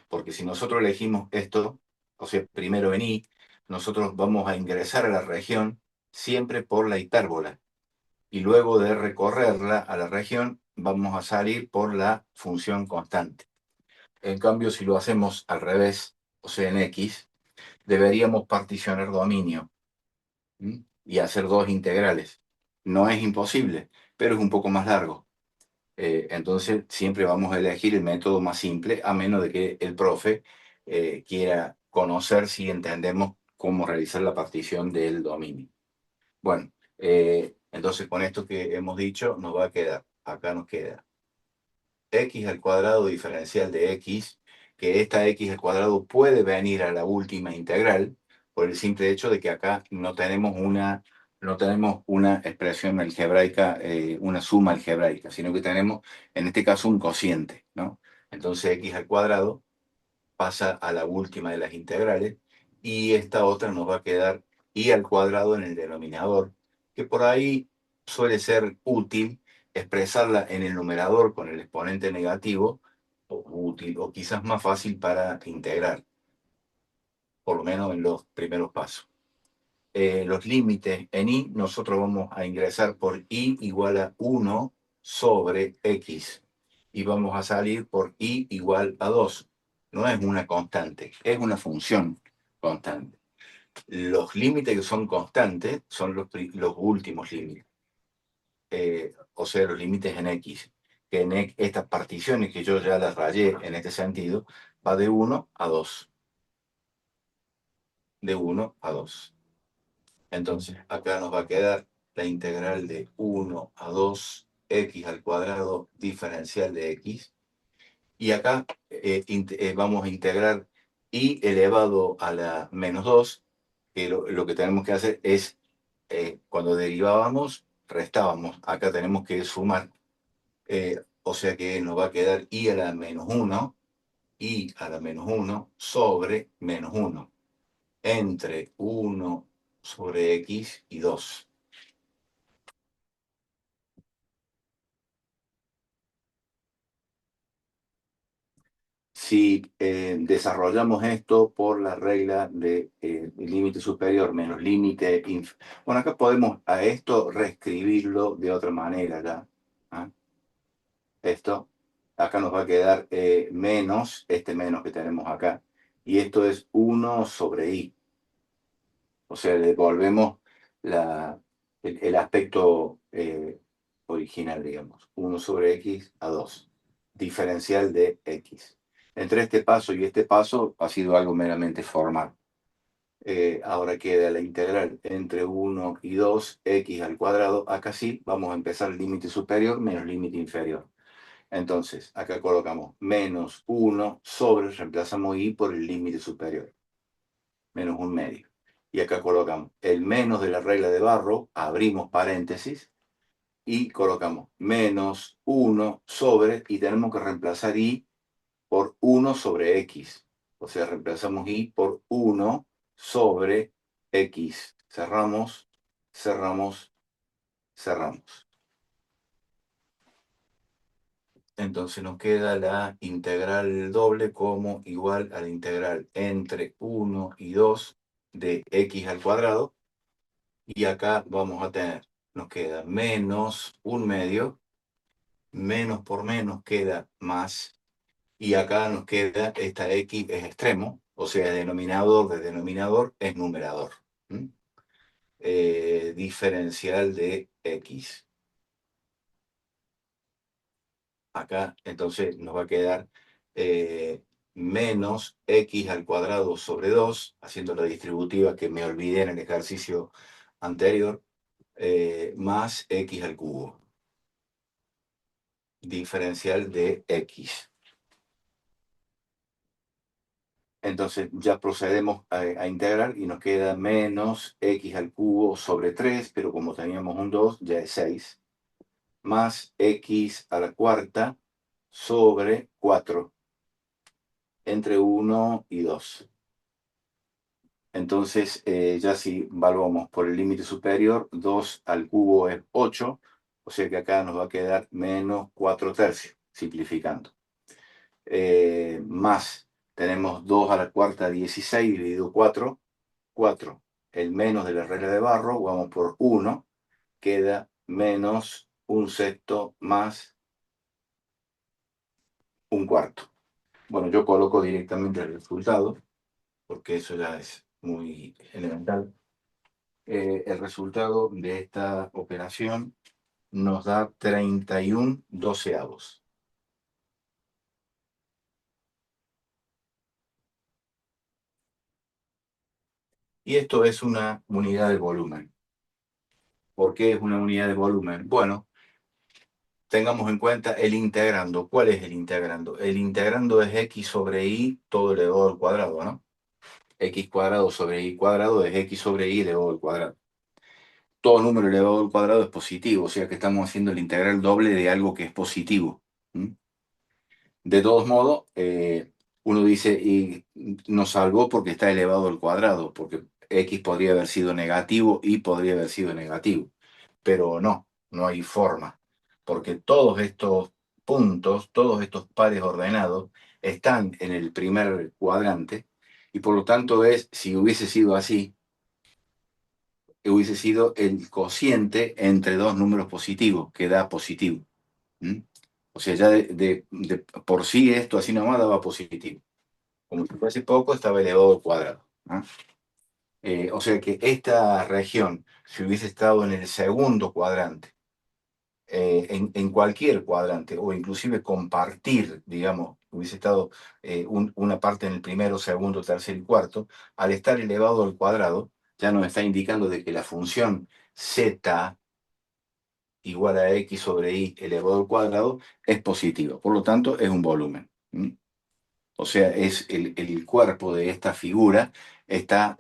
Porque si nosotros elegimos esto, o sea, primero en I, nosotros vamos a ingresar a la región siempre por la hipérbola. Y luego de recorrerla a la región, vamos a salir por la función constante. En cambio, si lo hacemos al revés, o sea, en X, deberíamos particionar dominio, ¿m? Y hacer dos integrales. No es imposible, pero es un poco más largo. Entonces, siempre vamos a elegir el método más simple, a menos de que el profe quiera conocer si entendemos cómo realizar la partición del dominio. Bueno, entonces con esto que hemos dicho, nos va a quedar, acá nos queda x al cuadrado diferencial de x, que esta x al cuadrado puede venir a la última integral, por el simple hecho de que acá no tenemos una expresión algebraica, una suma algebraica, sino que tenemos, en este caso, un cociente, ¿no? Entonces x al cuadrado pasa a la última de las integrales, y esta otra nos va a quedar y al cuadrado en el denominador, que por ahí suele ser útil expresarla en el numerador con el exponente negativo, o útil, o quizás más fácil para integrar, por lo menos en los primeros pasos. Los límites en y, nosotros vamos a ingresar por y igual a 1 sobre x, y vamos a salir por y igual a 2. No es una constante, es una función constante. Los límites que son constantes son los últimos límites, o sea, los límites en x, que en estas particiones que yo ya las rayé en este sentido, va de 1 a 2. de 1 a 2. Entonces, acá nos va a quedar la integral de 1 a 2 x al cuadrado diferencial de x. Y acá vamos a integrar y elevado a la -2, que lo que tenemos que hacer es, cuando derivábamos, restábamos. Acá tenemos que sumar. O sea que nos va a quedar y a la -1, y a la -1 sobre -1, entre 1 sobre x y 2. Si desarrollamos esto por la regla de límite superior menos límite inferior. Bueno, acá podemos a esto reescribirlo de otra manera ya. ¿Ah? Esto, acá nos va a quedar menos, este menos que tenemos acá, y esto es 1 sobre i. O sea, le devolvemos el aspecto original, digamos. 1 sobre x a 2. Diferencial de x. Entre este paso y este paso ha sido algo meramente formal. Ahora queda la integral entre 1 y 2, x al cuadrado. Acá sí, vamos a empezar el límite superior menos límite inferior. Entonces, acá colocamos menos 1 sobre, reemplazamos i por el límite superior, menos 1/2. Y acá colocamos el menos de la regla de Barrow, abrimos paréntesis, y colocamos menos 1 sobre, y tenemos que reemplazar i por 1 sobre x. O sea, reemplazamos i por 1 sobre x. Cerramos, cerramos, cerramos. Entonces nos queda la integral doble como igual a la integral entre 1 y 2 de x al cuadrado. Y acá vamos a tener, nos queda menos 1/2, menos por menos queda más, y acá nos queda esta x es extremo, o sea, denominador de denominador es numerador. Diferencial de x. Acá entonces nos va a quedar menos x al cuadrado sobre 2, haciendo la distributiva que me olvidé en el ejercicio anterior, más x al cubo. Diferencial de x. Entonces ya procedemos a integrar y nos queda menos x al cubo sobre 3, pero como teníamos un 2, ya es 6, más x a la cuarta sobre 4, entre 1 y 2. Entonces, ya si evaluamos por el límite superior, 2 al cubo es 8, o sea que acá nos va a quedar menos 4/3, simplificando. Más, tenemos 2 a la cuarta, 16, dividido 4, 4. El menos de la regla de Barrow, vamos por 1, queda menos 1/6 más 1/4. Bueno, yo coloco directamente el resultado, porque eso ya es muy elemental. El resultado de esta operación nos da 31/12. Y esto es una unidad de volumen. ¿Por qué es una unidad de volumen? Bueno, tengamos en cuenta el integrando. ¿Cuál es el integrando? El integrando es x sobre y todo elevado al cuadrado, ¿no? X cuadrado sobre y cuadrado es x sobre y elevado al cuadrado. Todo número elevado al cuadrado es positivo, o sea que estamos haciendo el integral doble de algo que es positivo. De todos modos, uno dice, y nos salvó porque está elevado al cuadrado, porque x podría haber sido negativo y podría haber sido negativo. Pero no, no hay forma, porque todos estos puntos, todos estos pares ordenados, están en el primer cuadrante, y por lo tanto si hubiese sido así, hubiese sido el cociente entre dos números positivos, que da positivo. O sea, ya por sí esto así nomás daba positivo. Como si fuese poco, estaba elevado al cuadrado. O sea que esta región, si hubiese estado en el segundo cuadrante, en cualquier cuadrante, o inclusive compartir, digamos, hubiese estado una parte en el primero, segundo, tercer y cuarto, al estar elevado al cuadrado, ya nos está indicando de que la función z igual a x sobre y elevado al cuadrado es positiva. Por lo tanto, es un volumen. O sea, es el cuerpo de esta figura está,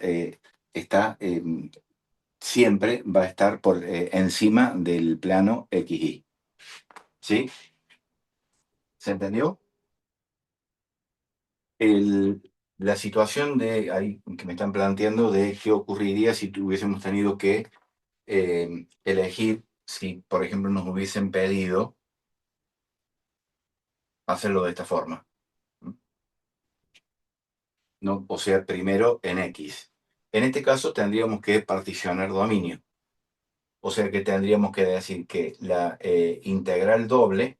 siempre va a estar por encima del plano XY. ¿Sí? ¿Se entendió? La situación de ahí que me están planteando de qué ocurriría si tuviésemos tenido que elegir, si por ejemplo nos hubiesen pedido hacerlo de esta forma, ¿no? O sea, primero en X. En este caso tendríamos que particionar dominio. O sea que tendríamos que decir que la integral doble,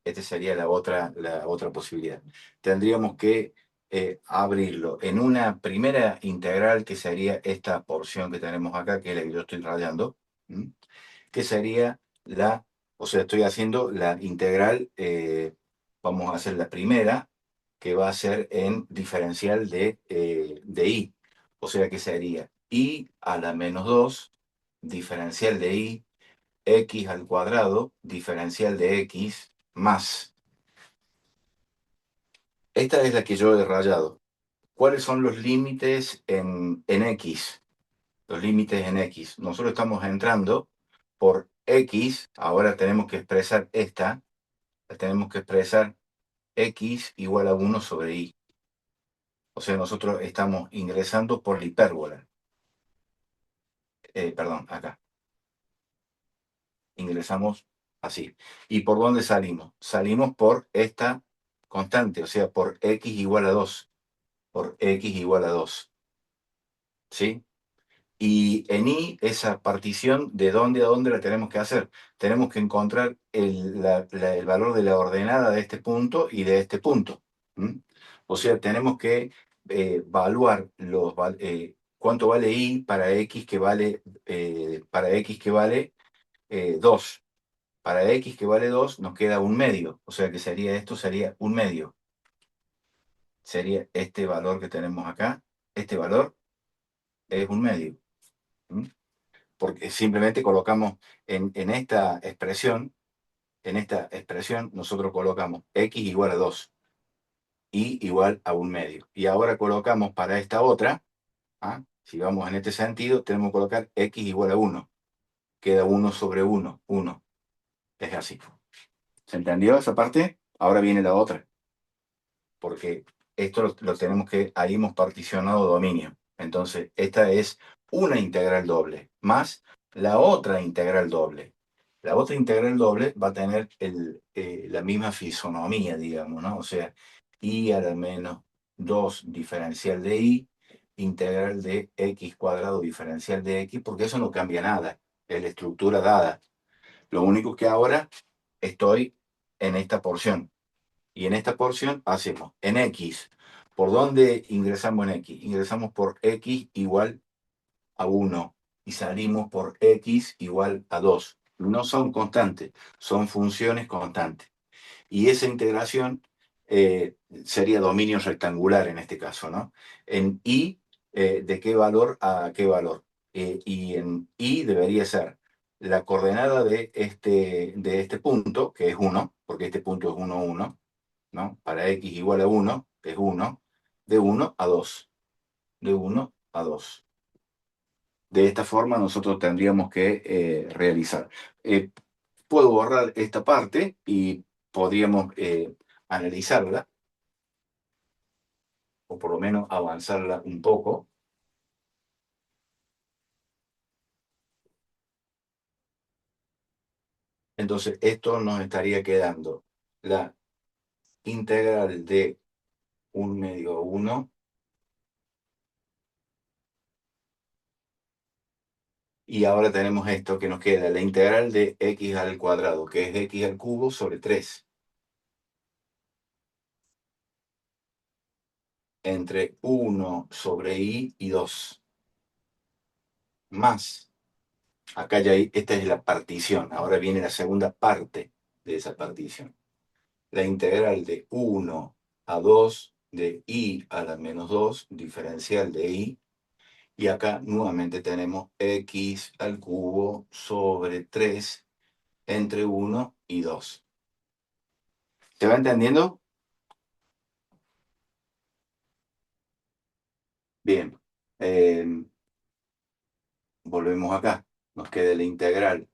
esta sería la otra posibilidad. Tendríamos que abrirlo en una primera integral, que sería esta porción que tenemos acá, que es la que yo estoy rayando, ¿m? Que sería o sea, estoy haciendo la integral, vamos a hacer la primera, que va a ser en diferencial de y. O sea que sería y a la menos 2 diferencial de y, x al cuadrado, diferencial de x, más. Esta es la que yo he rayado. ¿Cuáles son los límites en x? Los límites en x. Nosotros estamos entrando por x, ahora tenemos que expresar esta, tenemos que expresar x igual a 1 sobre y. O sea, nosotros estamos ingresando por la hipérbola. Perdón, acá. Ingresamos así. ¿Y por dónde salimos? Salimos por esta constante, o sea, por x igual a 2. Por x igual a 2. ¿Sí? Y en I, esa partición, ¿de dónde a dónde la tenemos que hacer? Tenemos que encontrar el valor de la ordenada de este punto y de este punto. ¿Mm? O sea, tenemos que evaluar cuánto vale I para X que vale 2. Para X que vale 2 nos queda un medio. O sea que esto sería un medio. Sería este valor que tenemos acá. Este valor es un medio. ¿Mm? Porque simplemente colocamos en esta expresión nosotros colocamos x igual a 2, y igual a un medio. Y ahora colocamos para esta otra, ¿ah? Si vamos en este sentido, tenemos que colocar x igual a 1. Queda 1 sobre 1, 1. Es así. ¿Se entendió esa parte? Ahora viene la otra, porque esto lo tenemos que, ahí hemos particionado dominio. Entonces, esta es una integral doble, más la otra integral doble. La otra integral doble va a tener la misma fisonomía, digamos, ¿no? O sea, y a la menos 2 diferencial de y, integral de x cuadrado diferencial de x, porque eso no cambia nada, es la estructura dada. Lo único que ahora estoy en esta porción. Y en esta porción hacemos en X. ¿Por dónde ingresamos en X? Ingresamos por X igual a 1 y salimos por X igual a 2. No son constantes, son funciones constantes. Y esa integración sería dominio rectangular en este caso, ¿no? En Y, ¿de qué valor a qué valor? Y en Y debería ser la coordenada de este punto, que es 1, porque este punto es 1, 1, ¿no? Para x igual a 1, es 1, de 1 a 2, de 1 a 2. De esta forma nosotros tendríamos que realizar. Puedo borrar esta parte y podríamos analizarla, o por lo menos avanzarla un poco. Entonces, esto nos estaría quedando la integral de 1 medio a 1, y ahora tenemos esto que nos queda, la integral de x al cuadrado, que es x al cubo sobre 3, entre 1 sobre y 2, más, acá ya esta es la partición, ahora viene la segunda parte de esa partición. La integral de 1 a 2 de i a la menos 2, diferencial de i. Y acá nuevamente tenemos x al cubo sobre 3 entre 1 y 2. ¿Se va entendiendo? Bien. Volvemos acá. Nos queda la integral.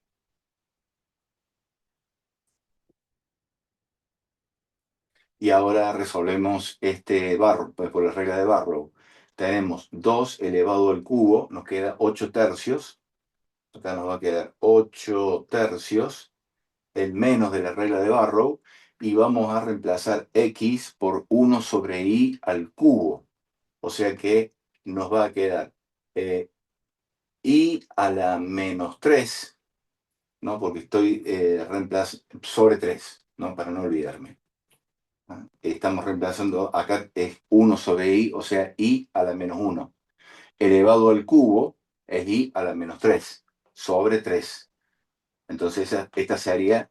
Y ahora resolvemos este Barrow, pues por la regla de Barrow. Tenemos 2 elevado al cubo, nos queda 8 tercios. Acá nos va a quedar 8 tercios, el menos de la regla de Barrow, y vamos a reemplazar x por 1 sobre i al cubo. O sea que nos va a quedar i a la menos 3, ¿no? Porque estoy reemplazando sobre 3, ¿no? Para no olvidarme. ¿Ah? Estamos reemplazando, acá es 1 sobre i, o sea, i a la menos 1. Elevado al cubo es i a la menos 3, sobre 3. Entonces esta sería,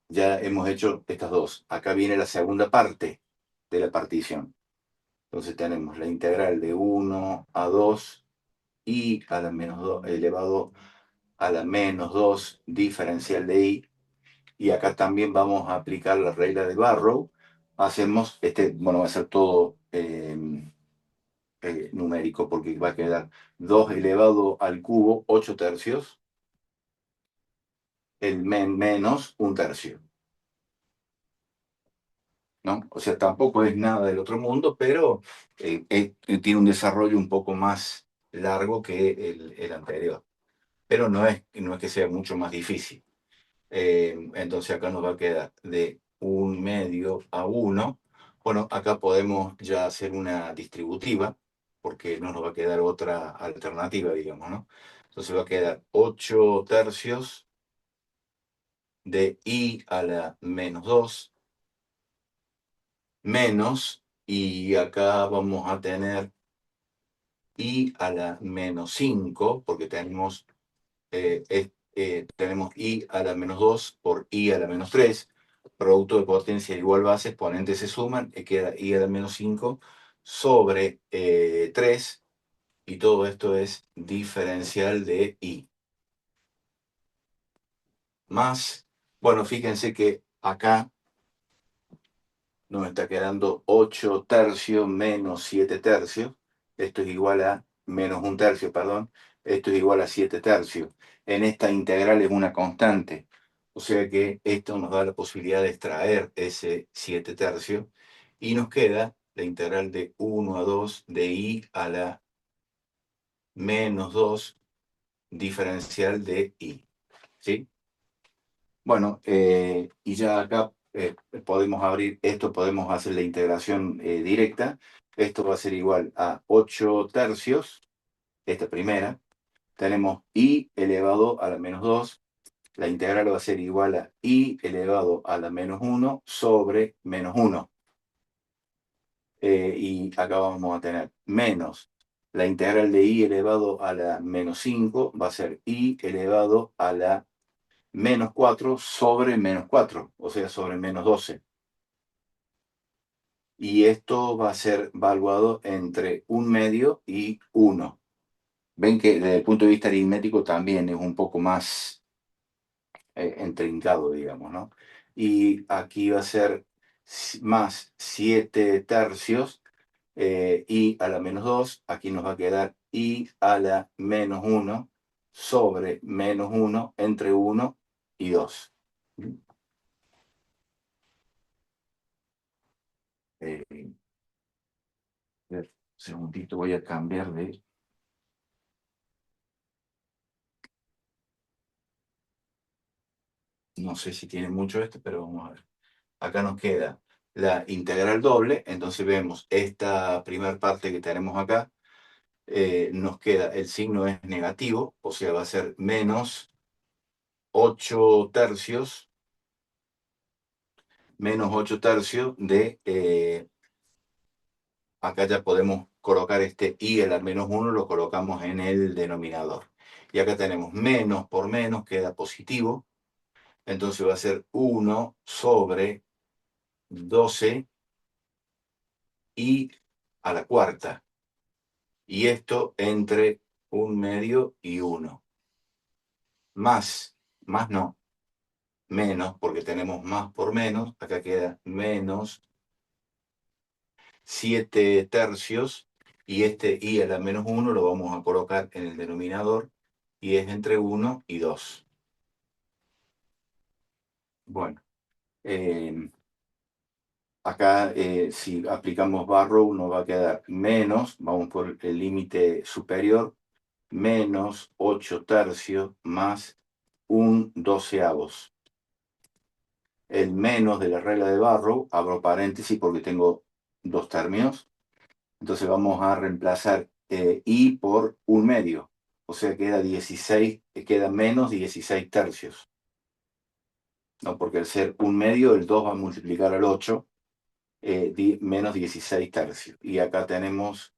ya hemos hecho estas dos. Acá viene la segunda parte de la partición. Entonces tenemos la integral de 1 a 2 i a la menos 2 elevado a la menos 2 diferencial de i. Y acá también vamos a aplicar la regla de Barrow. Hacemos, bueno, va a ser todo numérico porque va a quedar 2 elevado al cubo, 8 tercios, el menos un tercio, ¿no? O sea, tampoco es nada del otro mundo, pero tiene un desarrollo un poco más largo que el anterior. Pero no es que sea mucho más difícil. Entonces acá nos va a quedar de 1 medio a 1. Bueno, acá podemos ya hacer una distributiva, porque no nos va a quedar otra alternativa, digamos, ¿no? Entonces va a quedar 8 tercios de i a la menos 2 menos, y acá vamos a tener i a la menos 5, porque tenemos i a la menos 2 por i a la menos 3, producto de potencia igual base, exponentes se suman, y queda i a la menos 5 sobre 3, y todo esto es diferencial de i. Más, bueno, fíjense que acá nos está quedando 8 tercios menos 7 tercios. Esto es igual a menos un tercio, perdón. Esto es igual a 7 tercios. En esta integral es una constante. O sea que esto nos da la posibilidad de extraer ese 7 tercios. Y nos queda la integral de 1 a 2 de i a la menos 2 diferencial de i. ¿Sí? Bueno, y ya acá podemos abrir esto, podemos hacer la integración directa. Esto va a ser igual a 8 tercios, esta primera. Tenemos i elevado a la menos 2. La integral va a ser igual a i elevado a la menos 1 sobre menos 1. Y acá vamos a tener menos la integral de i elevado a la menos 5, va a ser i elevado a la menos 4 sobre menos 4, o sea, sobre menos 12. Y esto va a ser valuado entre 1 medio y 1. Ven que desde el punto de vista aritmético también es un poco más intrincado, digamos, ¿no? Y aquí va a ser más 7 tercios i a la menos 2. Aquí nos va a quedar i a la menos 1 sobre menos 1 entre 1 y 2. Eh, un segundito, voy a cambiar de... No sé si tiene mucho esto, pero vamos a ver. Acá nos queda la integral doble, entonces vemos esta primera parte que tenemos acá, nos queda, el signo es negativo, o sea, va a ser menos 8 tercios, menos 8 tercios de, acá ya podemos colocar este i a la menos 1, lo colocamos en el denominador. Y acá tenemos menos por menos, queda positivo, entonces va a ser 1 sobre 12 y a la cuarta. Y esto entre 1/2 y 1. Más no, menos, porque tenemos más por menos. Acá queda menos 7/3. Y este i a la -1 lo vamos a colocar en el denominador. Y es entre 1 y 2. Bueno, acá si aplicamos Barrow nos va a quedar menos, vamos por el límite superior, menos 8/3 más 1/12. El menos de la regla de Barrow, abro paréntesis porque tengo dos términos, entonces vamos a reemplazar i por 1/2, o sea queda 16, queda menos 16/3. ¿No? Porque al ser 1/2, el 2 va a multiplicar al 8, menos 16/3. Y acá tenemos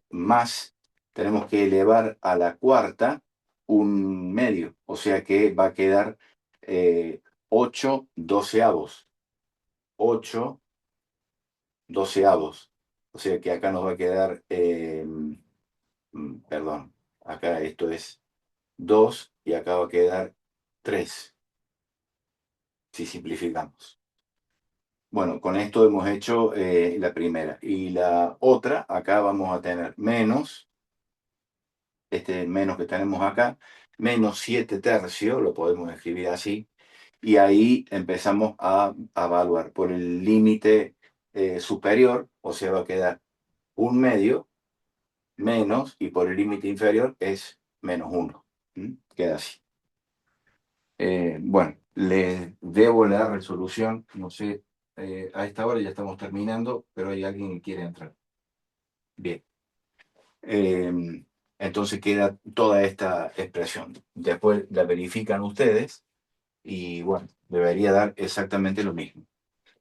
más, tenemos que elevar a la cuarta 1/2, o sea que va a quedar 8/12. 8/12. O sea que acá nos va a quedar, perdón, acá esto es 2 y acá va a quedar 3, si simplificamos. Bueno, con esto hemos hecho la primera. Y la otra, acá vamos a tener menos, este menos que tenemos acá, menos 7/3, lo podemos escribir así. Y ahí empezamos a evaluar por el límite superior, o sea, va a quedar 1/2 menos, y por el límite inferior es -1. Queda así. Bueno, les debo la resolución, no sé, a esta hora ya estamos terminando, pero hay alguien que quiere entrar. Bien. Entonces queda toda esta expresión. Después la verifican ustedes y bueno, debería dar exactamente lo mismo.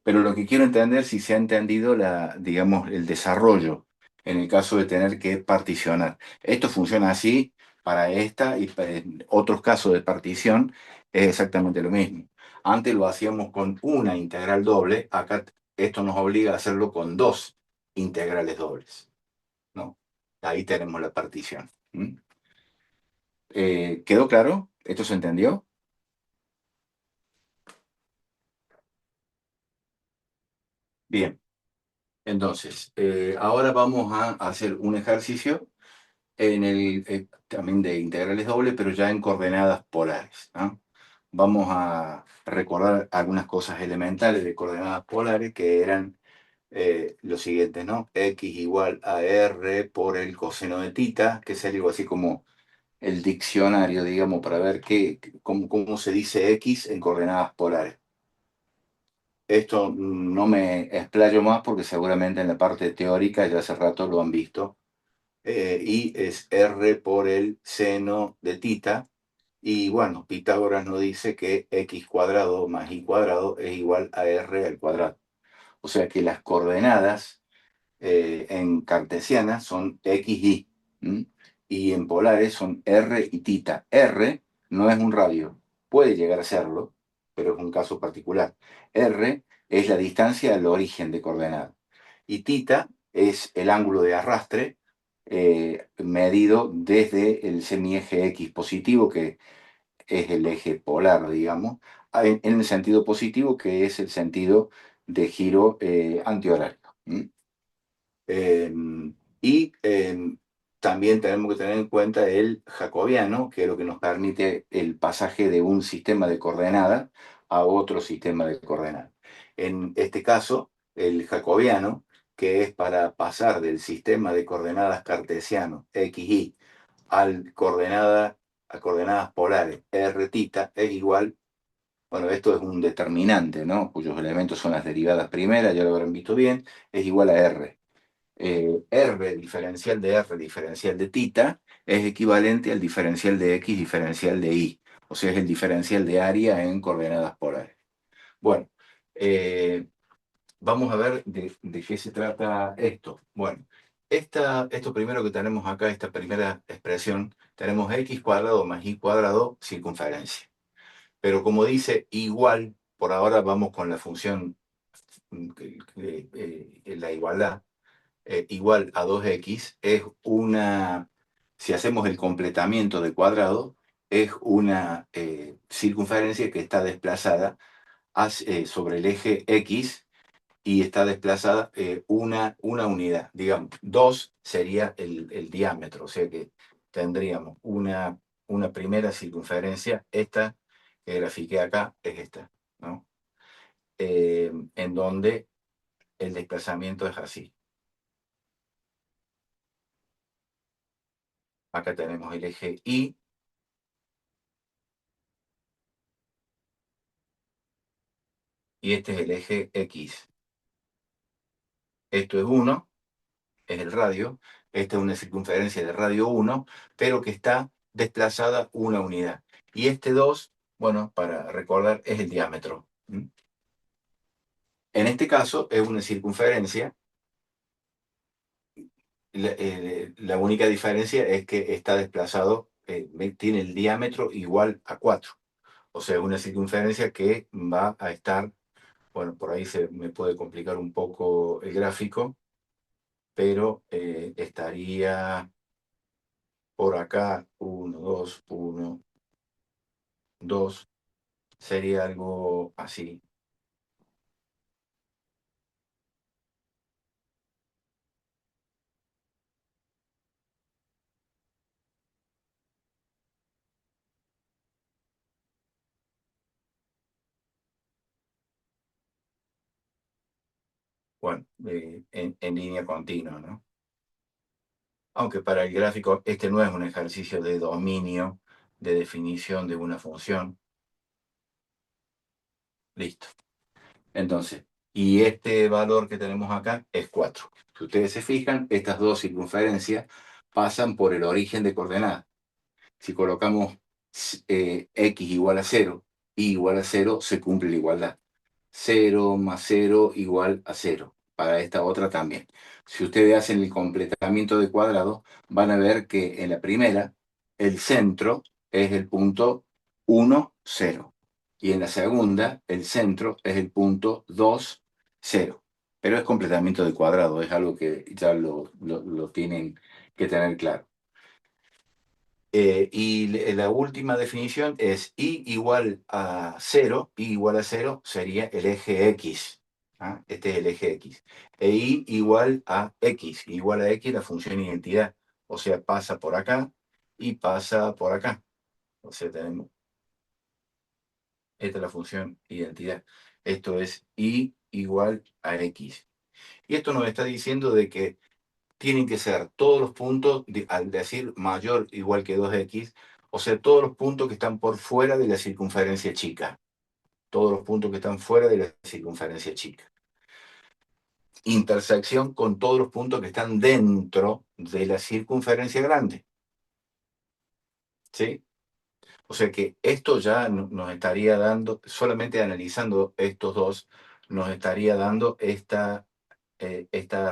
Pero lo que quiero entender si se ha entendido digamos, el desarrollo en el caso de tener que particionar. Esto funciona así para esta y para otros casos de partición es exactamente lo mismo. Antes lo hacíamos con una integral doble, acá esto nos obliga a hacerlo con dos integrales dobles, ¿no? Ahí tenemos la partición. ¿Quedó claro? ¿Esto se entendió? Bien, entonces, ahora vamos a hacer un ejercicio también de integrales dobles, pero ya en coordenadas polares, ¿no? Vamos a recordar algunas cosas elementales de coordenadas polares que eran los siguientes, ¿no? X igual a R por el coseno de tita, que es algo así como el diccionario, digamos, para ver cómo se dice X en coordenadas polares. Esto no me explayo más porque seguramente en la parte teórica ya hace rato lo han visto. Y es R por el seno de tita. Y bueno, Pitágoras nos dice que x cuadrado más y cuadrado es igual a R al cuadrado. O sea que las coordenadas en cartesiana son x, y. Y en polares son R y tita. R no es un radio, puede llegar a serlo, pero es un caso particular. R es la distancia al origen de coordenada. Y tita es el ángulo de arrastre medido desde el semieje X positivo, que es el eje polar, digamos, en el sentido positivo, que es el sentido de giro antihorario. Eh, y también tenemos que tener en cuenta el jacobiano, que es lo que nos permite el pasaje de un sistema de coordenadas a otro sistema de coordenadas. En este caso, el jacobiano, que es para pasar del sistema de coordenadas cartesiano XY a coordenadas polares R tita, es igual, bueno, esto es un determinante, ¿no? Cuyos elementos son las derivadas primeras, ya lo habrán visto bien, es igual a R. R diferencial de R diferencial de tita es equivalente al diferencial de X diferencial de Y. O sea, es el diferencial de área en coordenadas polares. Bueno, vamos a ver de qué se trata esto. Bueno, esto primero que tenemos acá, esta primera expresión, tenemos x cuadrado más y cuadrado circunferencia. Pero como dice igual, por ahora vamos con la función la igualdad, igual a 2x, es una, si hacemos el completamiento de cuadrado, es una circunferencia que está desplazada sobre el eje X y está desplazada una unidad. Digamos, 2 sería el diámetro, o sea que tendríamos una primera circunferencia, esta que grafiqué acá es esta, ¿no? En donde el desplazamiento es así. Acá tenemos el eje Y y este es el eje X. Esto es 1, es el radio. Esta es una circunferencia de radio 1, pero que está desplazada una unidad. Y este 2, bueno, para recordar, es el diámetro. En este caso es una circunferencia. La única diferencia es que está desplazado, tiene el diámetro igual a 4. O sea, una circunferencia que va a estar, bueno, por ahí se me puede complicar un poco el gráfico, pero estaría por acá 1, 2, 1, 2, sería algo así. Bueno, en línea continua, ¿no? Aunque para el gráfico este no es un ejercicio de dominio, de definición de una función. Listo. Entonces, y este valor que tenemos acá es 4. Si ustedes se fijan, estas dos circunferencias pasan por el origen de coordenadas. Si colocamos x igual a 0, y igual a 0, se cumple la igualdad. 0 más 0 igual a 0. Para esta otra también. Si ustedes hacen el completamiento de cuadrado, van a ver que en la primera, el centro es el punto 1, 0. Y en la segunda, el centro es el punto 2, 0. Pero es completamiento de cuadrado, es algo que ya lo tienen que tener claro. Y la última definición es y igual a 0, y igual a 0 sería el eje X. ¿Ah? Este es el eje X. E y igual a X. Igual a X la función identidad. O sea, pasa por acá y pasa por acá. O sea, tenemos, esta es la función identidad. Esto es y igual a X. Y esto nos está diciendo de que tienen que ser todos los puntos, al decir mayor o igual que 2x, o sea, todos los puntos que están por fuera de la circunferencia chica. Todos los puntos que están fuera de la circunferencia chica. Intersección con todos los puntos que están dentro de la circunferencia grande. ¿Sí? O sea que esto ya nos estaría dando, solamente analizando estos dos, nos estaría dando esta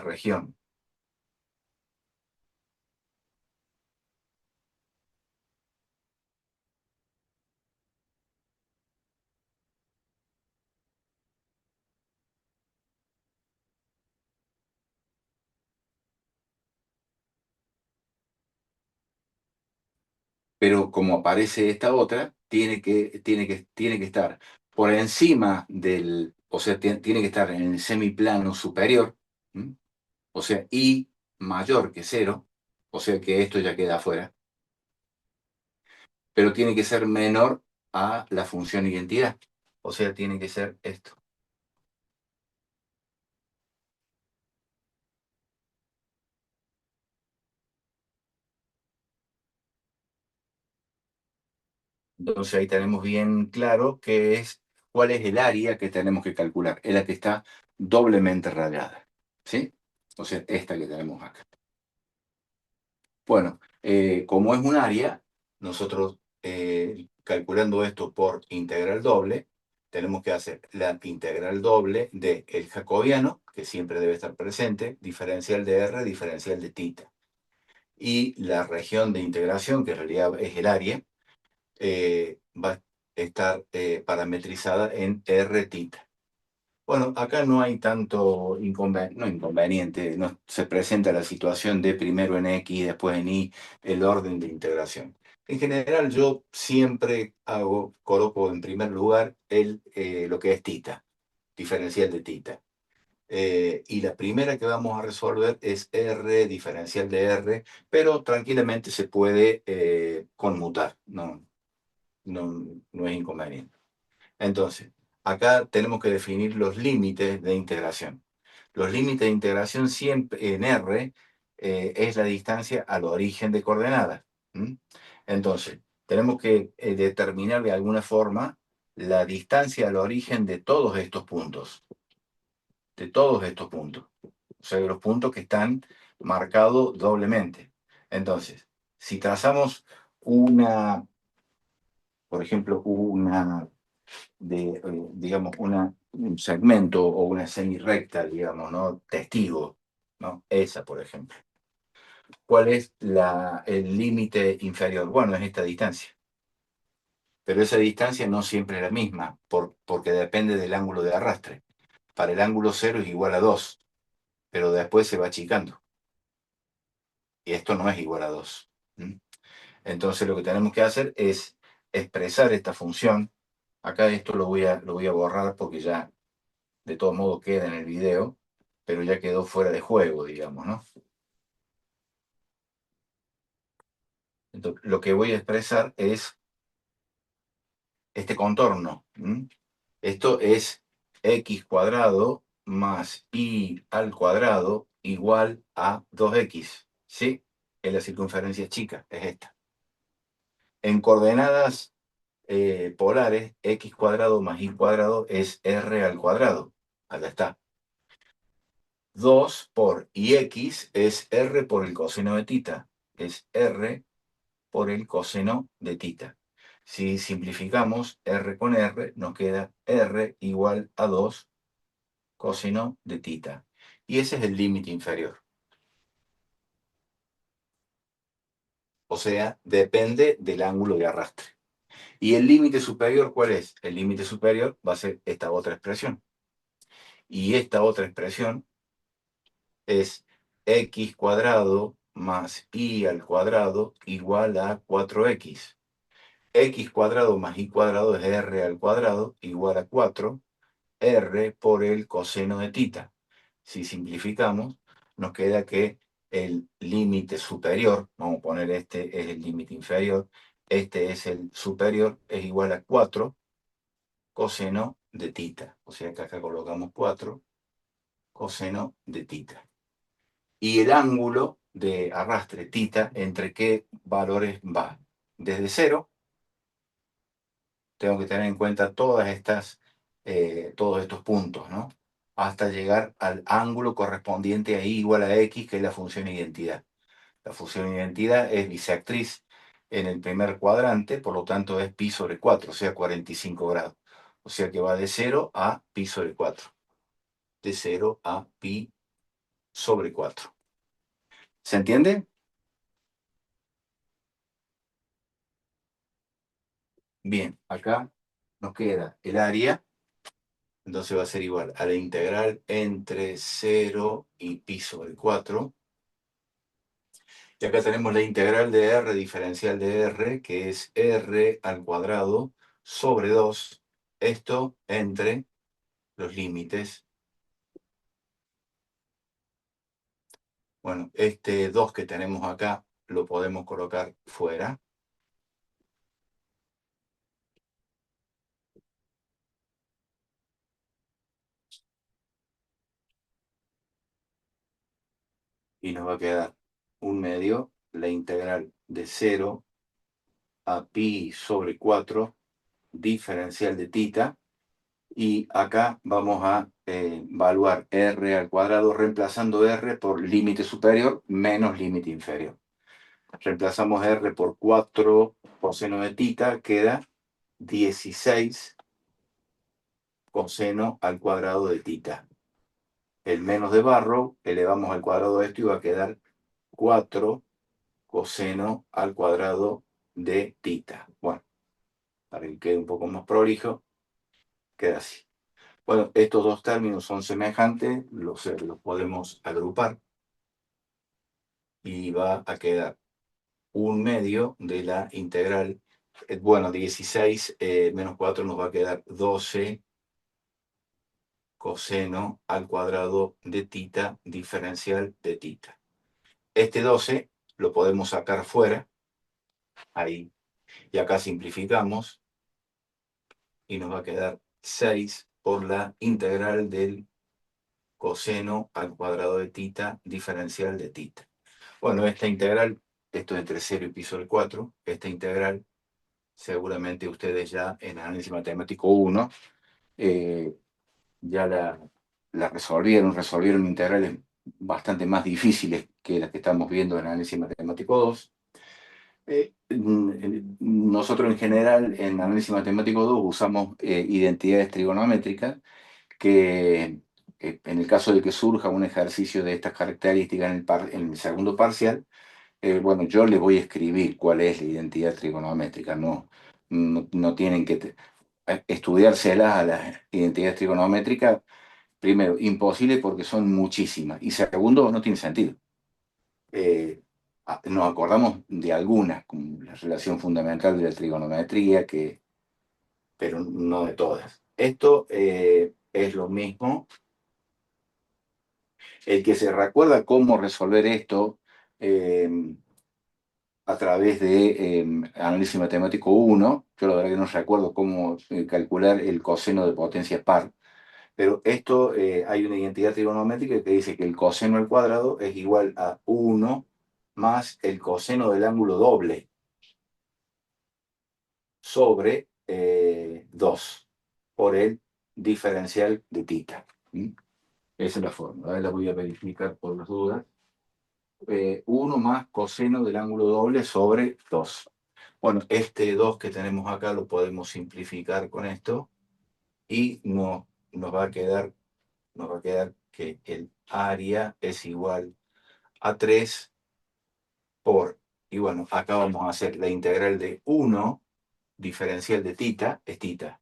región. Pero como aparece esta otra, tiene que estar por encima del, o sea, tiene que estar en el semiplano superior, ¿m? O sea, y mayor que 0, o sea que esto ya queda afuera, pero tiene que ser menor a la función identidad, o sea, tiene que ser esto. Entonces ahí tenemos bien claro cuál es el área que tenemos que calcular, es la que está doblemente rayada, ¿sí? O sea, esta que tenemos acá. Bueno, como es un área, nosotros calculando esto por integral doble, tenemos que hacer la integral doble del jacobiano, que siempre debe estar presente, diferencial de r, diferencial de θ. Y la región de integración, que en realidad es el área, va a estar parametrizada en r θ. Bueno, acá no hay tanto no inconveniente, no se presenta la situación de primero en X, después en Y, el orden de integración. En general, yo siempre coloco en primer lugar lo que es tita, diferencial de tita. Y la primera que vamos a resolver es R, diferencial de R, pero tranquilamente se puede conmutar, no es inconveniente. Entonces, acá tenemos que definir los límites de integración. Los límites de integración siempre en R es la distancia al origen de coordenadas. ¿M? Entonces, tenemos que determinar de alguna forma la distancia al origen de todos estos puntos. De todos estos puntos. O sea, de los puntos que están marcados doblemente. Entonces, si trazamos por ejemplo, digamos, un segmento o una semirrecta, digamos, ¿no? Testigo, ¿no? Esa, por ejemplo. ¿Cuál es el límite inferior? Bueno, es esta distancia. Pero esa distancia no siempre es la misma, porque depende del ángulo de arrastre. Para el ángulo cero es igual a 2, pero después se va achicando. Y esto no es igual a 2. ¿M? Entonces lo que tenemos que hacer es expresar esta función. Acá esto lo voy a borrar porque ya de todos modos queda en el video, pero ya quedó fuera de juego, digamos, ¿no? Entonces, lo que voy a expresar es este contorno. ¿M? Esto es x cuadrado más y al cuadrado igual a 2x, ¿sí? Es la circunferencia chica, es esta. En coordenadas polares, x cuadrado más y cuadrado es r al cuadrado. Acá está. 2 por ix es r por el coseno de tita. Es r por el coseno de tita. Si simplificamos r con r, nos queda r igual a 2 coseno de tita. Y ese es el límite inferior. O sea, depende del ángulo de arrastre. ¿Y el límite superior cuál es? El límite superior va a ser esta otra expresión. Y esta otra expresión es x cuadrado más y al cuadrado igual a 4x. X cuadrado más y cuadrado es r al cuadrado igual a 4, r por el coseno de tita. Si simplificamos, nos queda que el límite superior, vamos a poner este es el límite inferior, este es el superior, es igual a 4 coseno de tita. O sea que acá colocamos 4 coseno de tita. Y el ángulo de arrastre tita, ¿entre qué valores va? Desde 0, tengo que tener en cuenta todos estos puntos, ¿no? Hasta llegar al ángulo correspondiente a y igual a x, que es la función identidad. La función identidad es bisectriz en el primer cuadrante, por lo tanto es pi sobre 4, o sea, 45 grados. O sea que va de 0 a pi sobre 4. De 0 a pi sobre 4. ¿Se entiende? Bien, acá nos queda el área, entonces va a ser igual a la integral entre 0 y pi sobre 4. Y acá tenemos la integral de r diferencial de r, que es r al cuadrado sobre 2. Esto entre los límites. Bueno, este 2 que tenemos acá lo podemos colocar fuera. Y nos va a quedar un medio, la integral de 0 a pi sobre 4 diferencial de tita. Y acá vamos a evaluar r al cuadrado reemplazando r por límite superior menos límite inferior. Reemplazamos r por 4 coseno de tita, queda 16 coseno al cuadrado de tita. El menos de Barrow, elevamos al cuadrado de esto y va a quedar 4 coseno al cuadrado de tita. Bueno, para que quede un poco más prolijo, queda así. Bueno, estos dos términos son semejantes, los podemos agrupar y va a quedar un medio de la integral. Bueno, 16 menos 4 nos va a quedar 12 coseno al cuadrado de tita diferencial de tita. Este 12 lo podemos sacar fuera, ahí, y acá simplificamos y nos va a quedar 6 por la integral del coseno al cuadrado de tita diferencial de tita. Bueno, esta integral, esto es entre 0 y pi sobre 4, esta integral seguramente ustedes ya en análisis matemático 1 eh, ya la resolvieron integrales bastante más difíciles que las que estamos viendo en análisis matemático 2. Nosotros en general en análisis matemático 2 usamos identidades trigonométricas que en el caso de que surja un ejercicio de estas características en el segundo parcial, bueno, yo les voy a escribir cuál es la identidad trigonométrica, no tienen que estudiárselas a las identidades trigonométricas. Primero, imposible porque son muchísimas. Y segundo, no tiene sentido. Eh, Nos acordamos de algunas, como la relación fundamental de la trigonometría, pero no de todas. Esto es lo mismo. El que se recuerda cómo resolver esto eh, a través de análisis matemático 1, yo la verdad que no recuerdo cómo calcular el coseno de potencia par. Pero esto, hay una identidad trigonométrica que dice que el coseno al cuadrado es igual a 1 más el coseno del ángulo doble sobre 2 por el diferencial de tita. ¿Mm? Esa es la fórmula. Ahora la voy a verificar por las dudas. 1 más coseno del ángulo doble sobre 2. Bueno, este 2 que tenemos acá lo podemos simplificar con esto y nos va a quedar que el área es igual a 3 por, y bueno, acá vamos a hacer la integral de 1 diferencial de tita, es tita,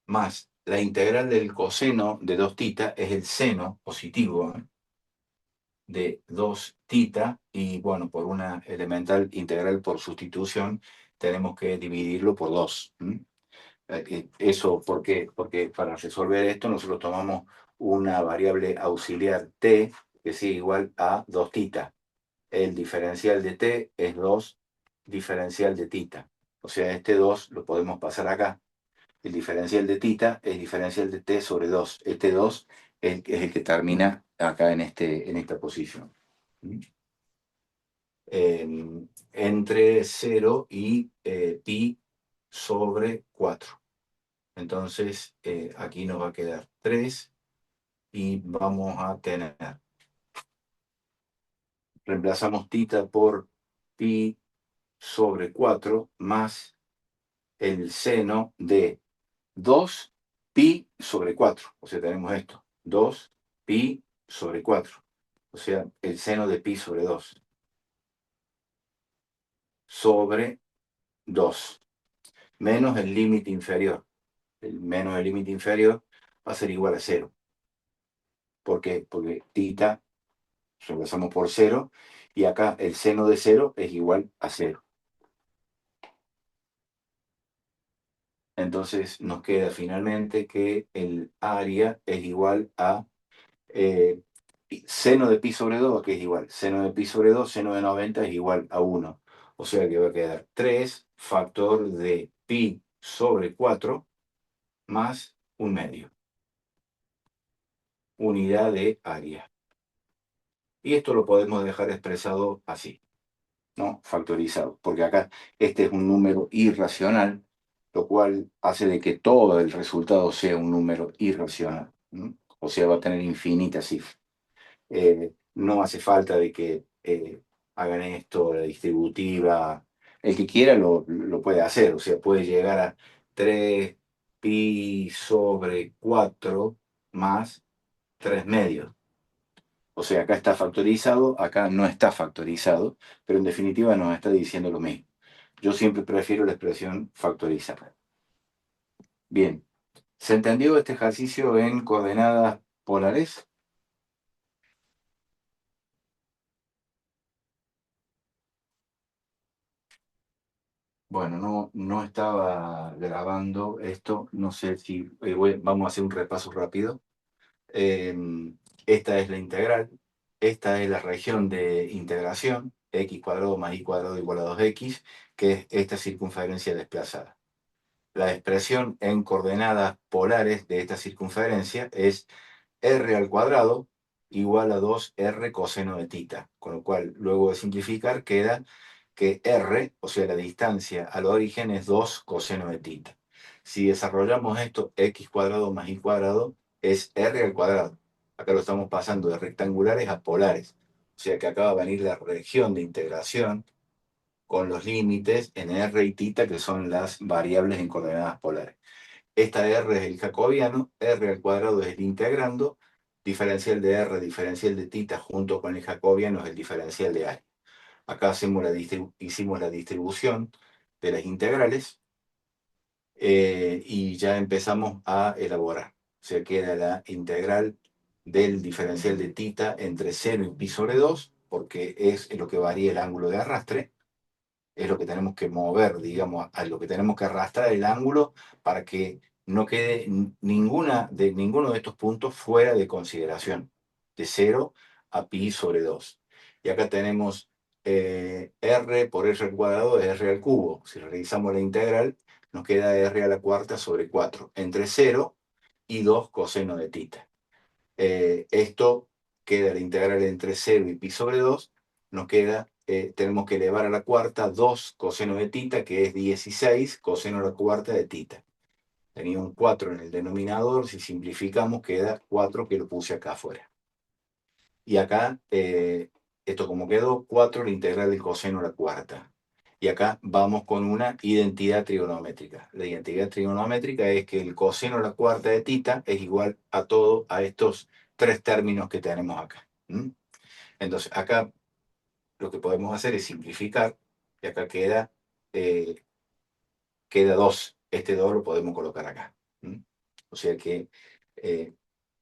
más la integral del coseno de 2 tita, es el seno positivo, de 2 tita, y bueno, por una elemental integral por sustitución, tenemos que dividirlo por 2. Eso, ¿por qué? Porque para resolver esto nosotros tomamos una variable auxiliar t que es igual a 2 tita. El diferencial de t es 2 diferencial de tita. O sea, este 2 lo podemos pasar acá. El diferencial de tita es diferencial de t sobre 2. Este 2 es el que termina acá en esta posición. Entre 0 y pi sobre 4. Entonces, aquí nos va a quedar 3 y vamos a tener, reemplazamos tita por pi sobre 4 más el seno de 2 pi sobre 4. O sea, tenemos esto, 2 pi sobre 4. O sea, el seno de pi sobre 2 sobre 2 menos el límite inferior. Menos el límite inferior va a ser igual a 0. ¿Por qué? Porque tita reemplazamos por 0 y acá el seno de 0 es igual a 0. Entonces nos queda finalmente que el área es igual a eh, seno de pi sobre 2, que es igual. Seno de pi sobre 2, seno de 90 es igual a 1. O sea que va a quedar 3 factor de pi sobre 4 más un medio. Unidad de área. Y esto lo podemos dejar expresado así, ¿no? Factorizado, porque acá este es un número irracional, lo cual hace de que todo el resultado sea un número irracional, ¿no? O sea, va a tener infinitas cifras. No hace falta de que hagan esto, la distributiva. El que quiera lo puede hacer, o sea, puede llegar a 3 pi sobre 4 más 3 medios. O sea, acá está factorizado, acá no está factorizado, pero en definitiva nos está diciendo lo mismo. Yo siempre prefiero la expresión factorizada. Bien, ¿Se entendió este ejercicio en coordenadas polares? Bueno, no estaba grabando esto, no sé si vamos a hacer un repaso rápido. Eh, Esta es la integral, esta es la región de integración, x cuadrado más y cuadrado igual a 2x, que es esta circunferencia desplazada. La expresión en coordenadas polares de esta circunferencia es r al cuadrado igual a 2r coseno de tita, con lo cual luego de simplificar queda que r, o sea la distancia al origen, es 2 coseno de tita. Si desarrollamos esto, x cuadrado más y cuadrado es r al cuadrado. Acá lo estamos pasando de rectangulares a polares. O sea que acá va a venir la región de integración con los límites en r y tita, que son las variables en coordenadas polares. Esta r es el jacobiano, r al cuadrado es el integrando, diferencial de r, diferencial de tita junto con el jacobiano es el diferencial de área. Acá hicimos la distribución de las integrales y ya empezamos a elaborar. O sea, queda la integral del diferencial de tita entre 0 y pi sobre 2, porque es lo que varía el ángulo de arrastre, es lo que tenemos que mover, digamos, a lo que tenemos que arrastrar el ángulo para que no quede ninguno de estos puntos fuera de consideración, de 0 a pi sobre 2. Y acá tenemos r por r al cuadrado es r al cubo. Si realizamos la integral, nos queda r a la cuarta sobre 4, entre 0 y 2 coseno de tita. Esto queda la integral entre 0 y pi sobre 2, nos queda, tenemos que elevar a la cuarta 2 coseno de tita, que es 16 coseno a la cuarta de tita. Tenía un 4 en el denominador, si simplificamos queda 4 que lo puse acá afuera. Y acá, esto como quedó, 4 la integral del coseno a la cuarta. Y acá vamos con una identidad trigonométrica. La identidad trigonométrica es que el coseno a la cuarta de tita es igual a todo a estos tres términos que tenemos acá. Entonces, acá lo que podemos hacer es simplificar, y acá eh, queda 2. Este 2 lo podemos colocar acá. O sea que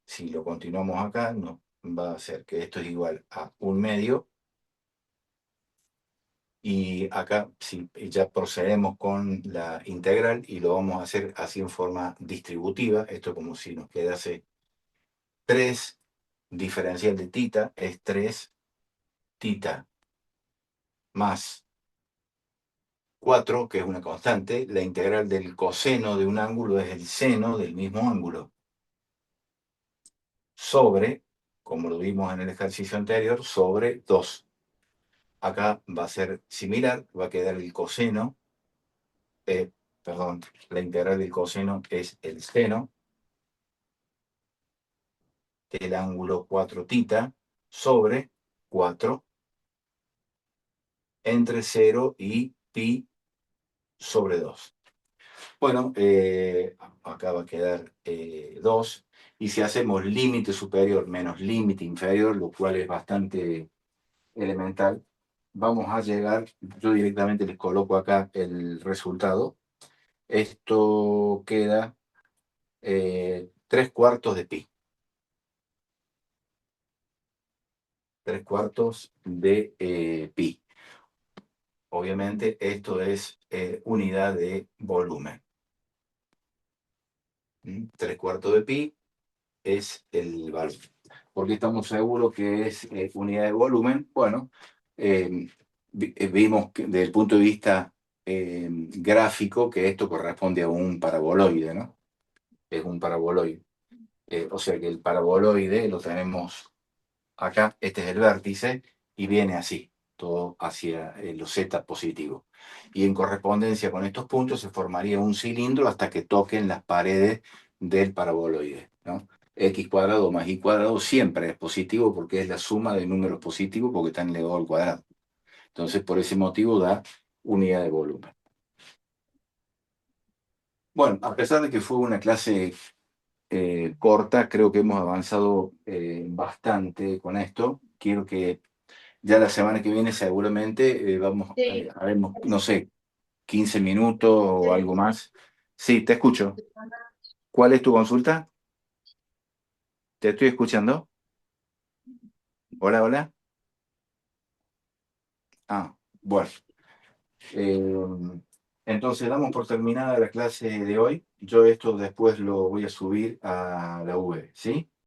si lo continuamos acá, nos va a hacer que esto es igual a 1/2. Y acá sí, ya procedemos con la integral y lo vamos a hacer así en forma distributiva. Esto como si nos quedase 3 diferencial de tita, es 3 tita más 4, que es una constante. La integral del coseno de un ángulo es el seno del mismo ángulo, sobre, como lo vimos en el ejercicio anterior, sobre 2. Acá va a ser similar, va a quedar el coseno, eh, perdón, la integral del coseno es el seno del ángulo 4 tita sobre 4 entre 0 y pi sobre 2. Bueno, acá va a quedar 2. Y si hacemos límite superior menos límite inferior, lo cual es bastante elemental, vamos a llegar, yo directamente les coloco acá el resultado. Esto queda 3/4 de pi. 3/4 de pi. Obviamente esto es unidad de volumen. 3/4 de pi es el valor. ¿Por qué estamos seguros que es unidad de volumen? Bueno, eh, vimos que desde el punto de vista gráfico que esto corresponde a un paraboloide, ¿no? Es un paraboloide. O sea que el paraboloide lo tenemos acá, este es el vértice, y viene así, todo hacia los z positivos. Y en correspondencia con estos puntos se formaría un cilindro hasta que toquen las paredes del paraboloide, ¿no? X cuadrado más y cuadrado siempre es positivo porque es la suma de números positivos porque están elevados al cuadrado. Entonces, por ese motivo da unidad de volumen. Bueno, a pesar de que fue una clase corta, creo que hemos avanzado bastante con esto. Quiero que ya la semana que viene seguramente haremos, no sé, 15 minutos o algo más. Sí, te escucho. ¿Cuál es tu consulta? ¿Te estoy escuchando? Hola, hola. Ah, bueno. Eh, entonces damos por terminada la clase de hoy. Yo esto después lo voy a subir a la web, ¿sí?